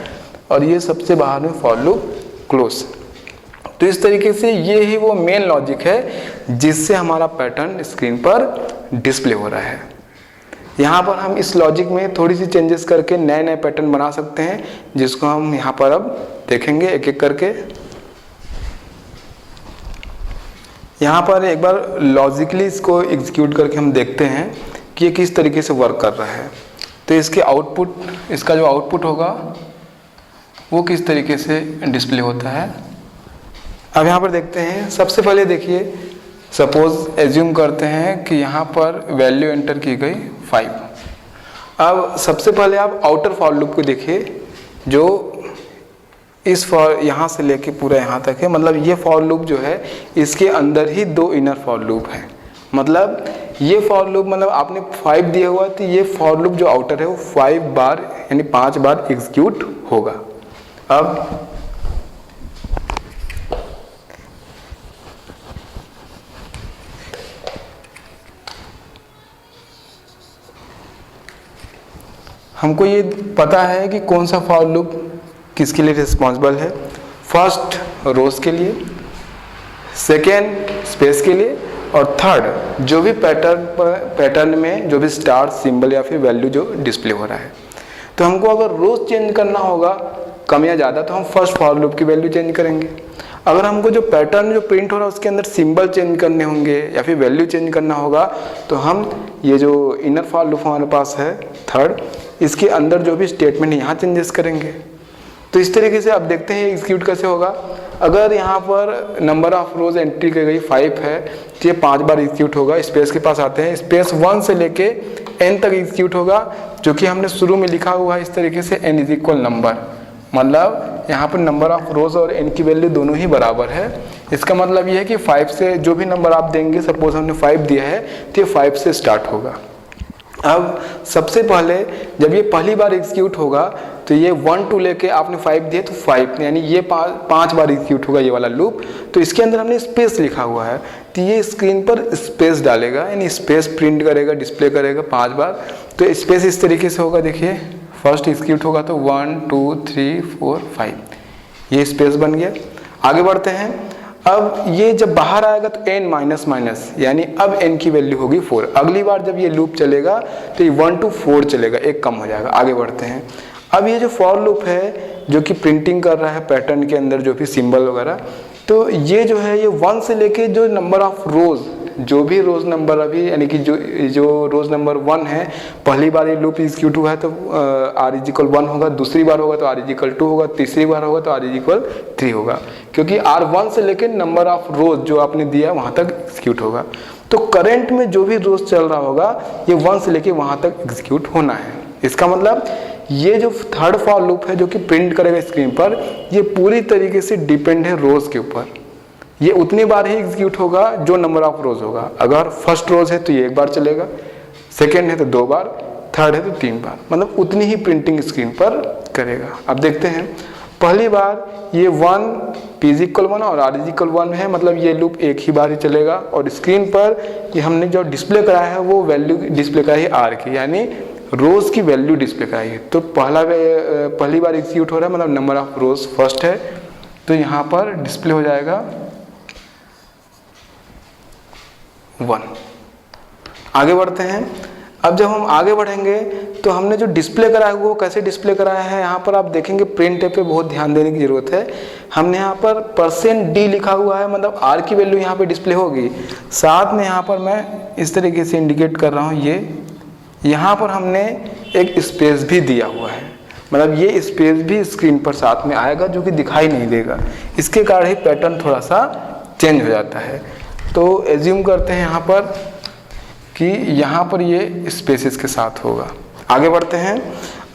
और ये सबसे बाहर में फॉर लूप क्लोज। तो इस तरीके से ये ही वो मेन लॉजिक है जिससे हमारा पैटर्न स्क्रीन पर डिस्प्ले हो रहा है। यहाँ पर हम इस लॉजिक में थोड़ी सी चेंजेस करके नए नए पैटर्न बना सकते हैं, जिसको हम यहाँ पर अब देखेंगे एक एक करके। यहाँ पर एक बार लॉजिकली इसको एग्जीक्यूट करके हम देखते हैं कि ये किस तरीके से वर्क कर रहा है। तो इसके आउटपुट, इसका जो आउटपुट होगा वो किस तरीके से डिस्प्ले होता है। अब यहाँ पर देखते हैं। सबसे पहले देखिए, सपोज एज्यूम करते हैं कि यहाँ पर वैल्यू एंटर की गई 5। अब सबसे पहले आप आउटर फॉर लूप को देखिए, जो इस फॉर यहाँ से लेके पूरा यहाँ तक है, मतलब ये फॉर लूप जो है इसके अंदर ही 2 इनर फॉर लूप है। मतलब ये फॉर लूप, मतलब आपने 5 दिया हुआ, तो ये फॉर लूप जो आउटर है वो 5 बार यानी 5 बार एग्जीक्यूट होगा। अब हमको ये पता है कि कौन सा फॉर लूप किसके लिए रिस्पॉन्सिबल है। फर्स्ट रोज के लिए, सेकेंड स्पेस के लिए, और थर्ड जो भी पैटर्न में जो भी स्टार सिंबल या फिर वैल्यू जो डिस्प्ले हो रहा है। तो हमको अगर रोज चेंज करना होगा कम या ज़्यादा, तो हम फर्स्ट फॉर लूप की वैल्यू चेंज करेंगे। अगर हमको जो पैटर्न जो प्रिंट हो रहा है उसके अंदर सिंबल चेंज करने होंगे या फिर वैल्यू चेंज करना होगा, तो हम ये जो इनर फॉर लूप हमारे पास है थर्ड, इसके अंदर जो भी स्टेटमेंट यहाँ चेंजेस करेंगे। तो इस तरीके से आप देखते हैं एग्जीक्यूट कैसे होगा। अगर यहाँ पर नंबर ऑफ रोज एंट्री की गई 5 है, तो ये 5 बार एग्जीक्यूट होगा। स्पेस के पास आते हैं, स्पेस 1 से लेके n तक एग्जीक्यूट होगा, जो कि हमने शुरू में लिखा हुआ है इस तरीके से n इज इक्वल नंबर, मतलब यहाँ पर नंबर ऑफ रोज और n की वैल्यू दोनों ही बराबर है। इसका मतलब ये है कि 5 से जो भी नंबर आप देंगे, सपोज हमने 5 दिया है तो ये 5 से स्टार्ट होगा। अब सबसे पहले जब ये पहली बार एग्जीक्यूट होगा तो ये 1 2 लेके आपने 5 दिया तो 5, यानी ये 5 बार एग्जीक्यूट होगा ये वाला लूप। तो इसके अंदर हमने स्पेस लिखा हुआ है, तो ये स्क्रीन पर स्पेस डालेगा, यानी स्पेस प्रिंट करेगा, डिस्प्ले करेगा 5 बार। तो स्पेस इस तरीके से होगा, देखिए फर्स्ट एग्जीक्यूट होगा तो 1 2 3 4 5, ये स्पेस बन गया। आगे बढ़ते हैं। अब ये जब बाहर आएगा तो n माइनस माइनस, यानी अब n की वैल्यू होगी 4। अगली बार जब ये लूप चलेगा तो ये 1 to 4 चलेगा, एक कम हो जाएगा। आगे बढ़ते हैं। अब ये जो फॉर लूप है जो कि प्रिंटिंग कर रहा है पैटर्न के अंदर जो भी सिंबल वगैरह, तो ये जो है ये 1 से लेके जो नंबर ऑफ रोज, जो भी रोज नंबर अभी यानी कि जो रोज नंबर 1 है, पहली बार ये लूप एग्जीक्यूट हुआ है तो r इज इक्वल 1 होगा, दूसरी बार होगा तो r इज इक्वल 2 होगा, तीसरी बार होगा तो r इज इक्वल 3 होगा, क्योंकि r 1 से लेके नंबर ऑफ रोज जो आपने दिया वहां तक एग्जीक्यूट होगा। तो करंट में जो भी रोज चल रहा होगा ये 1 से लेके वहां तक एग्जीक्यूट होना है। इसका मतलब ये जो थर्ड फॉर लूप है जो कि प्रिंट करेगा स्क्रीन पर, ये पूरी तरीके से डिपेंड है रोज के ऊपर। ये उतनी बार ही एग्जीक्यूट होगा जो नंबर ऑफ रोज होगा। अगर फर्स्ट रोज है तो ये 1 बार चलेगा, सेकेंड है तो 2 बार, थर्ड है तो 3 बार, मतलब उतनी ही प्रिंटिंग स्क्रीन पर करेगा। अब देखते हैं, पहली बार ये 1 p = 1 और r = 1 है, मतलब ये लूप एक ही बार ही चलेगा और स्क्रीन पर ये हमने जो डिस्प्ले कराया है वो वैल्यू डिस्प्ले कराई है r की, यानी रोज की वैल्यू डिस्प्ले कराई है। तो पहली बार एग्जीक्यूट हो रहा है, मतलब नंबर ऑफ रोज फर्स्ट है, तो यहाँ पर डिस्प्ले हो जाएगा 1। आगे बढ़ते हैं। अब जब हम आगे बढ़ेंगे तो हमने जो डिस्प्ले कराया वो कैसे डिस्प्ले कराया है, यहाँ पर आप देखेंगे प्रिंट पे बहुत ध्यान देने की जरूरत है। हमने यहाँ पर %d लिखा हुआ है, मतलब r की वैल्यू यहाँ पे डिस्प्ले होगी। साथ में यहाँ पर मैं इस तरीके से इंडिकेट कर रहा हूँ, ये यहाँ पर हमने एक स्पेस भी दिया हुआ है, मतलब ये स्पेस भी स्क्रीन पर साथ में आएगा जो कि दिखाई नहीं देगा। इसके कारण ही पैटर्न थोड़ा सा चेंज हो जाता है। तो एज्यूम करते हैं यहाँ पर कि यहाँ पर ये स्पेसेस के साथ होगा। आगे बढ़ते हैं।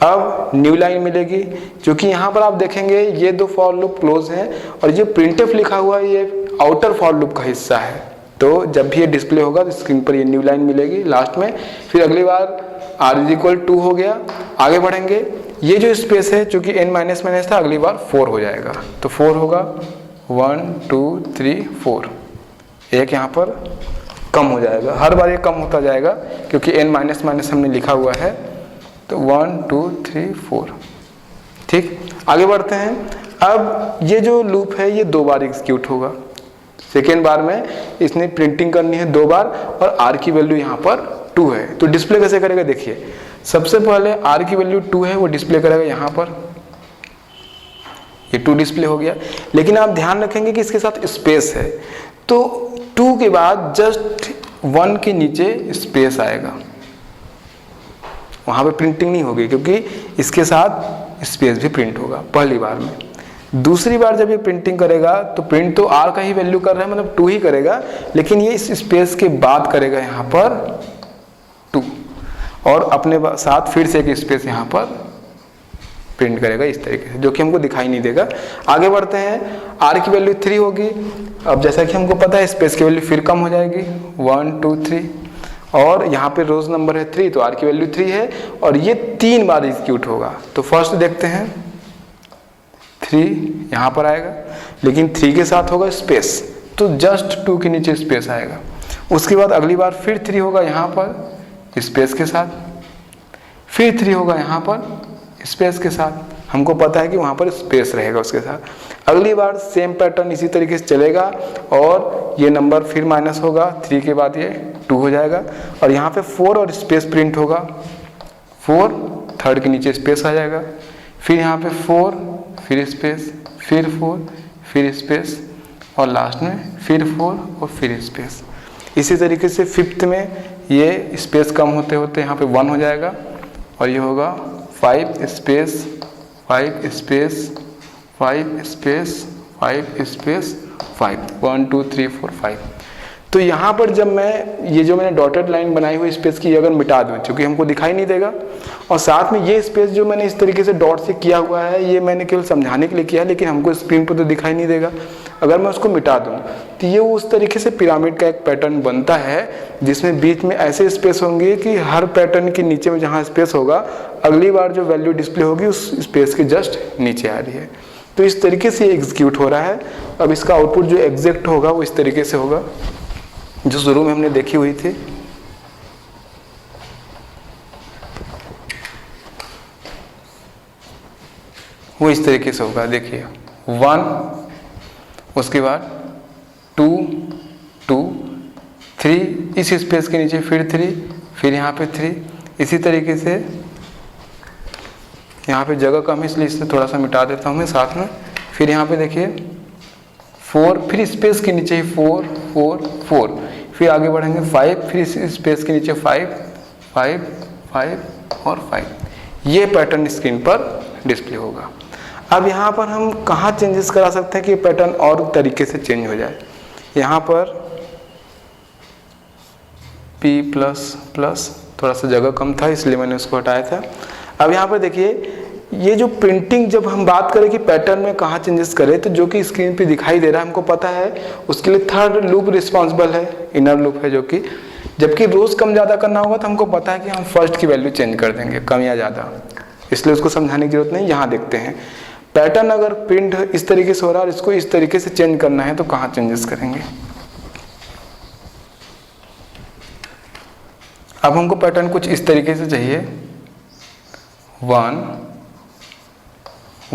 अब न्यू लाइन मिलेगी, जो कि यहाँ पर आप देखेंगे ये 2 फॉर लूप क्लोज हैं और ये प्रिंटफ लिखा हुआ है, ये आउटर फॉर लूप का हिस्सा है। तो जब भी ये डिस्प्ले होगा तो स्क्रीन पर ये न्यू लाइन मिलेगी लास्ट में। फिर अगली बार r = 2 हो गया। आगे बढ़ेंगे, ये जो स्पेस है चूंकि n था, अगली बार 4 हो जाएगा, तो 4 होगा 1 2 3 4। एक यहाँ पर कम हो जाएगा, हर बार ये कम होता जाएगा क्योंकि n हमने लिखा हुआ है। तो 1 2 3 4। ठीक, आगे बढ़ते हैं। अब ये जो लूप है ये 2 बार एग्जीक्यूट होगा। सेकेंड बार में इसने प्रिंटिंग करनी है 2 बार और r की वैल्यू यहाँ पर 2 है। तो डिस्प्ले कैसे करेगा, देखिए सबसे पहले r की वैल्यू 2 है, वो डिस्प्ले करेगा यहाँ पर, ये 2 डिस्प्ले हो गया। लेकिन आप ध्यान रखेंगे कि इसके साथ स्पेस है, तो 2 के बाद जस्ट 1 के नीचे स्पेस आएगा, वहां पे प्रिंटिंग नहीं होगी क्योंकि इसके साथ स्पेस भी प्रिंट होगा पहली बार में। दूसरी बार जब ये प्रिंटिंग करेगा तो प्रिंट तो r का ही वैल्यू कर रहा है, मतलब 2 ही करेगा, लेकिन ये इस स्पेस के बाद करेगा यहाँ पर 2 और अपने साथ फिर से एक स्पेस यहाँ पर प्रिंट करेगा इस तरीके से, जो कि हमको दिखाई नहीं देगा। आगे बढ़ते हैं, r की वैल्यू 3 होगी। अब जैसा कि हमको पता है स्पेस की वैल्यू फिर कम हो जाएगी 1 2 3 और यहाँ पे रोज नंबर है 3, तो r की वैल्यू 3 है और ये 3 बार एग्जीक्यूट होगा। तो फर्स्ट देखते हैं, 3 यहाँ पर आएगा, लेकिन 3 के साथ होगा स्पेस, तो जस्ट 2 के नीचे स्पेस आएगा। उसके बाद अगली बार फिर 3 होगा यहाँ पर स्पेस के साथ, फिर 3 होगा यहाँ पर स्पेस के साथ, हमको पता है कि वहाँ पर स्पेस रहेगा उसके साथ। अगली बार सेम पैटर्न इसी तरीके से चलेगा और ये नंबर फिर माइनस होगा, 3 के बाद ये 2 हो जाएगा और यहाँ पे 4 और स्पेस प्रिंट होगा, 4 थर्ड के नीचे स्पेस आ जाएगा, फिर यहाँ पे 4 फिर स्पेस, फिर 4 फिर स्पेस और लास्ट में फिर 4 और फिर स्पेस। इसी तरीके से 5th में ये स्पेस कम होते होते यहाँ पे 1 हो जाएगा और ये होगा 5 स्पेस 5 स्पेस 5 स्पेस 5 स्पेस 5 1 2 3 4 5। तो यहाँ पर जब मैं ये जो मैंने डॉटेड लाइन बनाई हुई स्पेस की अगर मिटा दूँ, क्योंकि हमको दिखाई नहीं देगा, और साथ में ये स्पेस जो मैंने इस तरीके से डॉट से किया हुआ है ये मैंने केवल समझाने के लिए किया है, लेकिन हमको स्क्रीन पर तो दिखाई नहीं देगा। अगर मैं उसको मिटा दूँ तो ये उस तरीके से पिरामिड का एक पैटर्न बनता है जिसमें बीच में ऐसे स्पेस होंगे कि हर पैटर्न के नीचे में जहाँ स्पेस होगा अगली बार जो वैल्यू डिस्प्ले होगी उस स्पेस के जस्ट नीचे आ रही है। तो इस तरीके से एग्जीक्यूट हो रहा है। अब इसका आउटपुट जो एग्जैक्ट होगा वो इस तरीके से होगा जो शुरू में हमने देखी हुई थी। वो इस तरीके से होगा, देखिए 1 उसके बाद 2 2 3 इस स्पेस के नीचे फिर 3 फिर यहाँ पे 3 इसी तरीके से यहाँ पे जगह कम है इसलिए इसे थोड़ा सा मिटा देता हूँ मैं साथ में। फिर यहाँ पे देखिए 4, फिर स्पेस के नीचे ही 4 4 4, फिर आगे बढ़ेंगे 5, फिर स्पेस के नीचे 5 5 5 और 5। ये पैटर्न स्क्रीन पर डिस्प्ले होगा। अब यहाँ पर हम कहाँ चेंजेस करा सकते हैं कि पैटर्न और तरीके से चेंज हो जाए। यहाँ पर P++, थोड़ा सा जगह कम था इसलिए मैंने उसको हटाया था। अब यहाँ पर देखिए ये जो प्रिंटिंग, जब हम बात करें कि पैटर्न में कहाँ चेंजेस करें, तो जो कि स्क्रीन पे दिखाई दे रहा है हमको पता है, उसके लिए थर्ड लूप रिस्पॉन्सिबल है, इनर लूप है जो कि, जबकि रोज कम ज़्यादा करना होगा तो हमको पता है कि हम फर्स्ट की वैल्यू चेंज कर देंगे, कम या ज़्यादा, इसलिए उसको समझाने की जरूरत नहीं। यहाँ देखते हैं पैटर्न अगर प्रिंट इस तरीके से हो रहा है और इसको इस तरीके से चेंज करना है तो कहाँ चेंजेस करेंगे। अब हमको पैटर्न कुछ इस तरीके से चाहिए, 1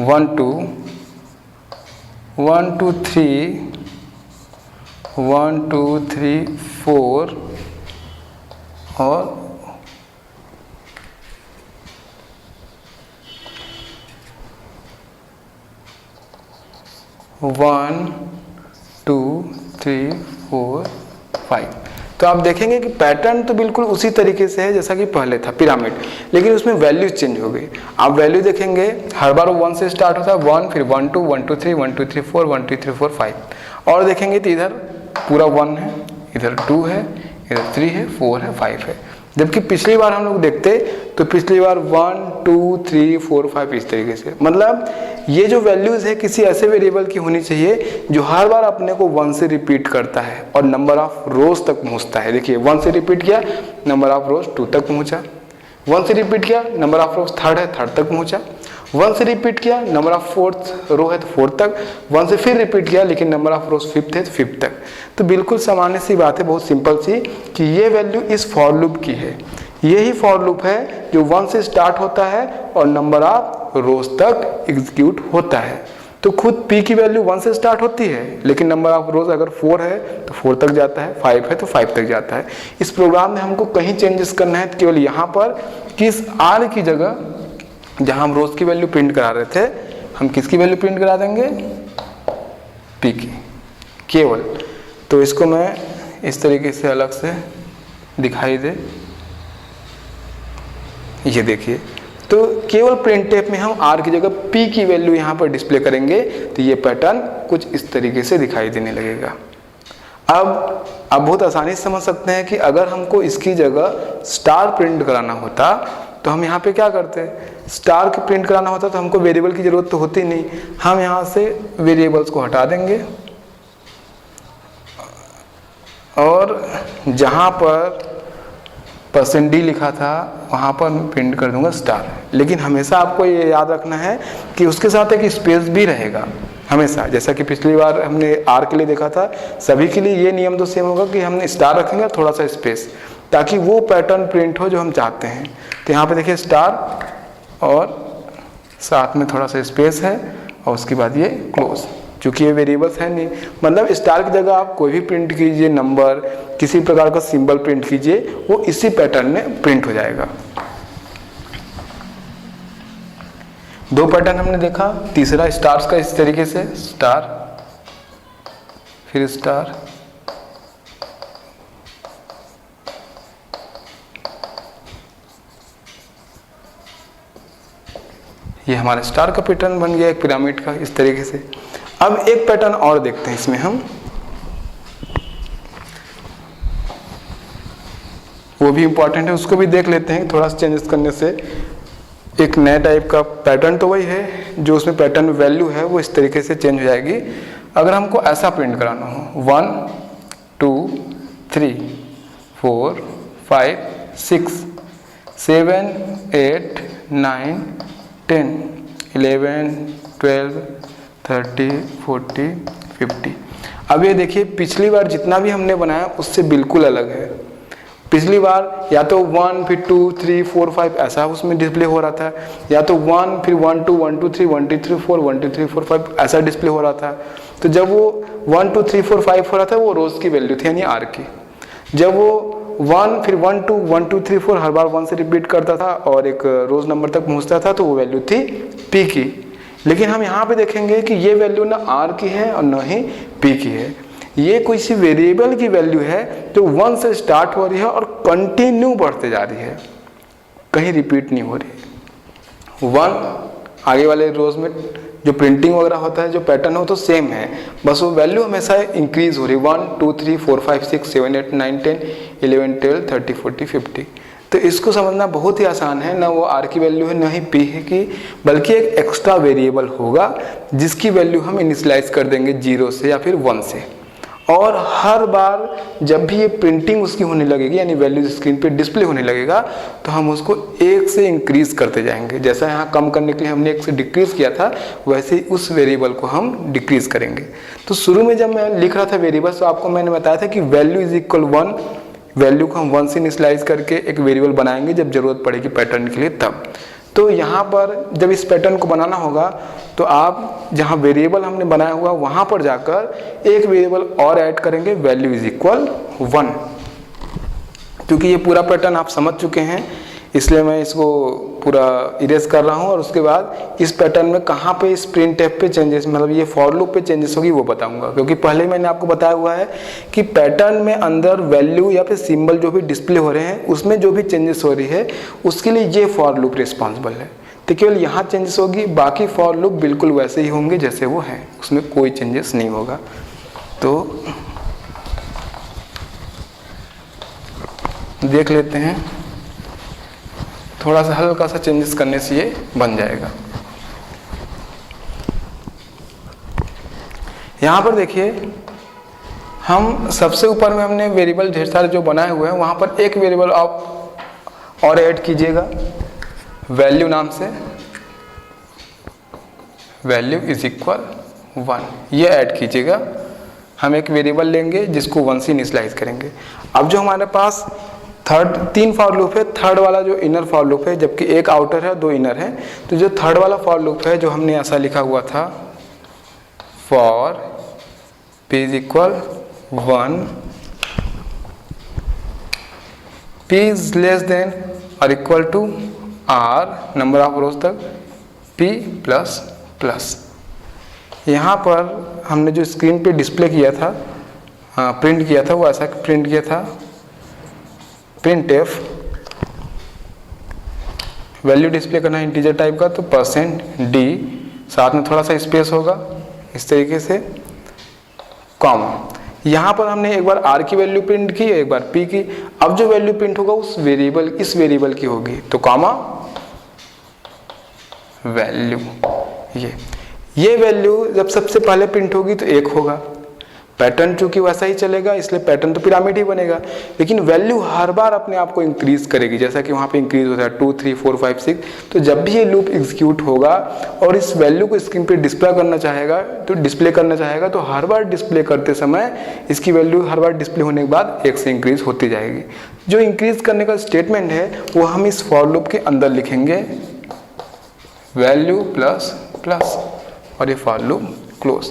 1 2 1 2 3 1 2 3 4 और 1 2 3 4 5। तो आप देखेंगे कि पैटर्न तो बिल्कुल उसी तरीके से है जैसा कि पहले था पिरामिड, लेकिन उसमें वैल्यू चेंज हो गई। आप वैल्यू देखेंगे हर बार 1 से स्टार्ट होता है, 1 फिर 1 2 1 2 3 1 2 3 4 1 2 3 4 5, और देखेंगे तो इधर पूरा 1 है, इधर 2 है, इधर 3 है, 4 है, 5 है। जबकि पिछली बार हम लोग देखते तो पिछली बार 1 2 3 4 5 इस तरीके से। मतलब ये जो वैल्यूज है किसी ऐसे वेरिएबल की होनी चाहिए जो हर बार अपने को 1 से रिपीट करता है और नंबर ऑफ रोज तक पहुंचता है। देखिए 1 से रिपीट किया, नंबर ऑफ रोज 2 तक पहुंचा, 1 से रिपीट किया, नंबर ऑफ रोज 3rd है, 3rd तक पहुंचा, 1 से रिपीट किया, नंबर ऑफ 4th रो है तो 4th तक, 1 से फिर रिपीट किया लेकिन नंबर ऑफ रोज 5th है तो 5th तक। तो बिल्कुल सामान्य सी बात है, बहुत सिंपल सी, कि ये वैल्यू इस फॉर लूप की है। यही फॉर लूप है जो 1 से स्टार्ट होता है और नंबर ऑफ रोज तक एग्जीक्यूट होता है। तो खुद P की वैल्यू 1 से स्टार्ट होती है, लेकिन नंबर ऑफ रोज अगर 4 है तो 4 तक जाता है, 5 है तो 5 तक जाता है। इस प्रोग्राम में हमको कहीं चेंजेस करना है केवल यहाँ पर कि इस R की जगह जहाँ हम रोज की वैल्यू प्रिंट करा रहे थे, हम किसकी वैल्यू प्रिंट करा देंगे, P की केवल। तो इसको मैं इस तरीके से अलग से दिखाई दे, ये देखिए। तो केवल प्रिंटफ में हम R की जगह P की वैल्यू यहाँ पर डिस्प्ले करेंगे तो ये पैटर्न कुछ इस तरीके से दिखाई देने लगेगा। अब आप बहुत आसानी से समझ सकते हैं कि अगर हमको इसकी जगह स्टार प्रिंट कराना होता तो हम यहाँ पे क्या करते, स्टार की प्रिंट कराना होता तो हमको वेरिएबल की जरूरत तो होती नहीं, हम यहाँ से वेरिएबल्स को हटा देंगे और जहाँ पर %d लिखा था वहाँ पर मैं प्रिंट कर दूंगा स्टार। लेकिन हमेशा आपको ये याद रखना है कि उसके साथ एक स्पेस भी रहेगा हमेशा, जैसा कि पिछली बार हमने R के लिए देखा था। सभी के लिए ये नियम तो सेम होगा कि हमने स्टार रखेंगे थोड़ा सा स्पेस, ताकि वो पैटर्न प्रिंट हो जो हम चाहते हैं। तो यहाँ पे देखिए स्टार और साथ में थोड़ा सा स्पेस है और उसके बाद ये क्लोज, क्योंकि ये वेरिएबल्स है नहीं। मतलब स्टार की जगह आप कोई भी प्रिंट कीजिए, नंबर, किसी प्रकार का सिंबल प्रिंट कीजिए, वो इसी पैटर्न में प्रिंट हो जाएगा। 2 पैटर्न हमने देखा, तीसरा स्टार्स का इस तरीके से, स्टार फिर स्टार, ये हमारा स्टार का पैटर्न बन गया एक पिरामिड का इस तरीके से। अब एक पैटर्न और देखते हैं इसमें हम, वो भी इंपॉर्टेंट है, उसको भी देख लेते हैं। थोड़ा सा चेंजेस करने से एक नया टाइप का पैटर्न तो वही है, जो उसमें पैटर्न वैल्यू है वो इस तरीके से चेंज हो जाएगी। अगर हमको ऐसा प्रिंट कराना हो 1 2 3 4 5 6 7 8 9 10 11 12 30 40 50। अब ये देखिए पिछली बार जितना भी हमने बनाया उससे बिल्कुल अलग है। पिछली बार या तो 1 फिर 2 3 4 5 ऐसा उसमें डिस्प्ले हो रहा था, या तो 1 फिर 1 2 1 2 3 1 2 3 4 1 2 3 4 5 ऐसा डिस्प्ले हो रहा था। तो जब वो 1 2 3 4 5 हो रहा था वो रोज की वैल्यू थी यानी R की। जब वो 1 फिर 1 2 1 2 3 4 हर बार 1 से रिपीट करता था और एक रोज नंबर तक पहुंचता था, तो वो वैल्यू थी p की। लेकिन हम यहाँ पे देखेंगे कि ये वैल्यू ना r की है और न ही p की है, ये कोई सी वेरिएबल की वैल्यू है जो 1 से स्टार्ट हो रही है और कंटिन्यू बढ़ते जा रही है, कहीं रिपीट नहीं हो रही। 1 आगे वाले रोज में जो प्रिंटिंग वगैरह होता है, जो पैटर्न हो तो सेम है, बस वो वैल्यू हमेशा इंक्रीज हो रही है 1 2 3 4 5 6 7 8 9 10 11 12 30 40 50। तो इसको समझना बहुत ही आसान है, ना वो r की वैल्यू है ना ही p है की, बल्कि एक एक्स्ट्रा वेरिएबल होगा जिसकी वैल्यू हम इनिशियलाइज कर देंगे 0 से या फिर 1 से, और हर बार जब भी ये प्रिंटिंग उसकी होने लगेगी यानी वैल्यू स्क्रीन पे डिस्प्ले होने लगेगा तो हम उसको 1 से इंक्रीज करते जाएंगे। जैसा यहाँ कम करने के लिए हमने 1 से डिक्रीज किया था, वैसे ही उस वेरिएबल को हम डिक्रीज करेंगे। तो शुरू में जब मैं लिख रहा था वेरिएबल, तो आपको मैंने बताया था कि वैल्यू इज इक्वल 1, वैल्यू को हम 1 से इनिशियलाइज करके एक वेरिएबल बनाएंगे जब जरूरत पड़ेगी पैटर्न के लिए तब। तो यहाँ पर जब इस पैटर्न को बनाना होगा तो आप जहाँ वेरिएबल हमने बनाया हुआ वहाँ पर जाकर एक वेरिएबल और ऐड करेंगे, वैल्यू इज इक्वल 1। क्योंकि ये पूरा पैटर्न आप समझ चुके हैं इसलिए मैं इसको पूरा इरेज कर रहा हूँ, और उसके बाद इस पैटर्न में कहाँ पे इस printf पे चेंजेस, मतलब ये फॉर लूप पे चेंजेस होगी वो बताऊंगा। क्योंकि पहले मैंने आपको बताया हुआ है कि पैटर्न में अंदर वैल्यू या फिर सिंबल जो भी डिस्प्ले हो रहे हैं उसमें जो भी चेंजेस हो रही है उसके लिए ये फॉर लूप रिस्पॉन्सिबल है। तो केवल यहाँ चेंजेस होगी, बाकी फॉर लूप बिल्कुल वैसे ही होंगे जैसे वो हैं, उसमें कोई चेंजेस नहीं होगा। तो देख लेते हैं, थोड़ा सा हल्का सा चेंजेस करने से ये बन जाएगा। यहाँ पर देखिए, हम सबसे ऊपर में हमने वेरिएबल ढेर सारे जो बनाए हुए हैं वहाँ पर एक वेरिएबल आप और ऐड कीजिएगा वैल्यू नाम से, वैल्यू इज इक्वल 1, ये ऐड कीजिएगा। हम एक वेरिएबल लेंगे जिसको 1 से इनिशियलाइज करेंगे। अब जो हमारे पास तीन फॉर लूप है, थर्ड वाला जो इनर फॉर लूप है, जबकि एक आउटर है 2 इनर है, तो जो थर्ड वाला फॉर लूप है जो हमने ऐसा लिखा हुआ था, for p is equal 1, p is less than और equal to r number of rows तक p प्लस प्लस। यहाँ पर हमने जो स्क्रीन पे डिस्प्ले किया था, प्रिंट किया था, वो ऐसा प्रिंट किया था, printf वैल्यू डिस्प्ले करना है इंटीजर टाइप का, तो %d साथ में थोड़ा सा स्पेस होगा इस तरीके से, कॉमा। यहाँ पर हमने एक बार r की वैल्यू प्रिंट की, एक बार p की। अब जो वैल्यू प्रिंट होगा उस वेरिएबल, इस वेरिएबल की होगी, तो कॉमा वैल्यू। ये वैल्यू जब सबसे पहले प्रिंट होगी तो 1 होगा। पैटर्न चूंकि वैसा ही चलेगा इसलिए पैटर्न तो पिरामिड ही बनेगा, लेकिन वैल्यू हर बार अपने आप को इंक्रीज करेगी, जैसा कि वहाँ पे इंक्रीज होता है 2 3 4 5 6। तो जब भी ये लूप एग्जीक्यूट होगा और इस वैल्यू को स्क्रीन पे डिस्प्ले करना चाहेगा तो हर बार डिस्प्ले करते समय इसकी वैल्यू हर बार डिस्प्ले होने के बाद 1 से इंक्रीज होती जाएगी। जो इंक्रीज करने का स्टेटमेंट है वो हम इस फॉर लूप के अंदर लिखेंगे, वैल्यू प्लस प्लस, और ये फॉर लूप क्लोज।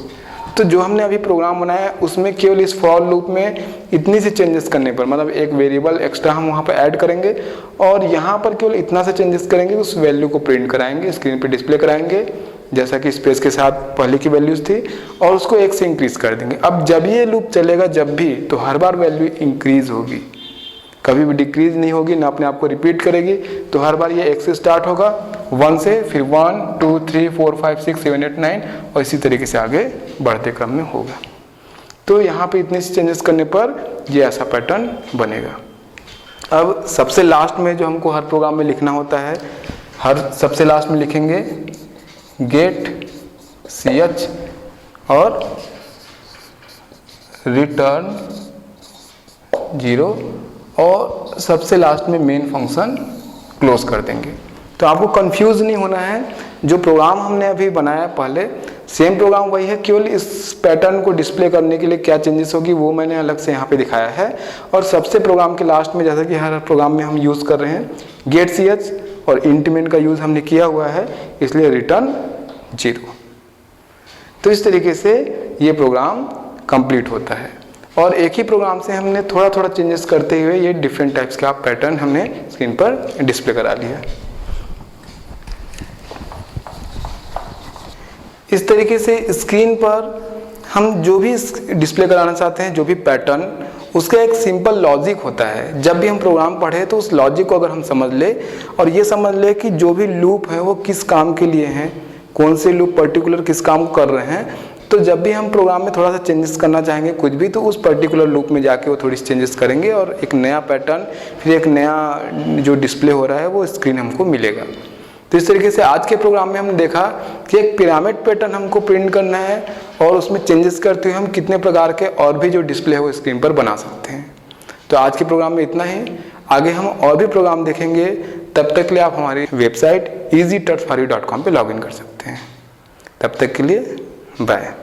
तो जो हमने अभी प्रोग्राम बनाया है उसमें केवल इस फॉर लूप में इतनी सी चेंजेस करने पर, मतलब एक वेरिएबल एक्स्ट्रा हम वहाँ पर ऐड करेंगे और यहाँ पर केवल इतना सा चेंजेस करेंगे, उस वैल्यू को प्रिंट कराएंगे, स्क्रीन पे डिस्प्ले कराएंगे जैसा कि स्पेस के साथ पहले की वैल्यूज थी, और उसको 1 से इंक्रीज कर देंगे। अब जब ये लूप चलेगा जब भी, तो हर बार वैल्यू इंक्रीज होगी, कभी भी डिक्रीज नहीं होगी, ना अपने आप को रिपीट करेगी। तो हर बार ये 1 से स्टार्ट होगा, 1 से, फिर 1 2 3 4 5 6 7 8 9, और इसी तरीके से आगे बढ़ते क्रम में होगा। तो यहाँ पे इतने से चेंजेस करने पर ये ऐसा पैटर्न बनेगा। अब सबसे लास्ट में जो हमको हर प्रोग्राम में लिखना होता है, सबसे लास्ट में लिखेंगे गेट ch और रिटर्न 0, और सबसे लास्ट में मेन फंक्शन क्लोज कर देंगे। तो आपको कंफ्यूज नहीं होना है, जो प्रोग्राम हमने अभी बनाया पहले सेम प्रोग्राम वही है, केवल इस पैटर्न को डिस्प्ले करने के लिए क्या चेंजेस होगी वो मैंने अलग से यहाँ पे दिखाया है। और सबसे प्रोग्राम के लास्ट में, जैसा कि हर प्रोग्राम में हम यूज़ कर रहे हैं, गेट ch और इंटमेंट का यूज़ हमने किया हुआ है, इसलिए रिटर्न 0। तो इस तरीके से ये प्रोग्राम कंप्लीट होता है। और एक ही प्रोग्राम से हमने थोड़ा थोड़ा चेंजेस करते हुए ये डिफरेंट टाइप्स का पैटर्न हमने स्क्रीन पर डिस्प्ले करा लिया। इस तरीके से स्क्रीन पर हम जो भी डिस्प्ले कराना चाहते हैं, जो भी पैटर्न, उसका एक सिंपल लॉजिक होता है। जब भी हम प्रोग्राम पढ़े तो उस लॉजिक को अगर हम समझ ले और ये समझ ले कि जो भी लूप है वो किस काम के लिए हैं, कौन से लूप पर्टिकुलर किस काम को कर रहे हैं, तो जब भी हम प्रोग्राम में थोड़ा सा चेंजेस करना चाहेंगे कुछ भी, तो उस पर्टिकुलर लूप में जाके वो थोड़ी चेंजेस करेंगे और एक नया पैटर्न, फिर एक नया जो डिस्प्ले हो रहा है वो स्क्रीन हमको मिलेगा। तो इस तरीके से आज के प्रोग्राम में हमने देखा कि एक पिरामिड पैटर्न हमको प्रिंट करना है और उसमें चेंजेस करते हुए हम कितने प्रकार के और भी जो डिस्प्ले है वो स्क्रीन पर बना सकते हैं। तो आज के प्रोग्राम में इतना ही। आगे हम और भी प्रोग्राम देखेंगे। तब तक के लिए आप हमारी वेबसाइट easytouchforyou.com पे लॉगिन कर सकते हैं। तब तक के लिए बाय।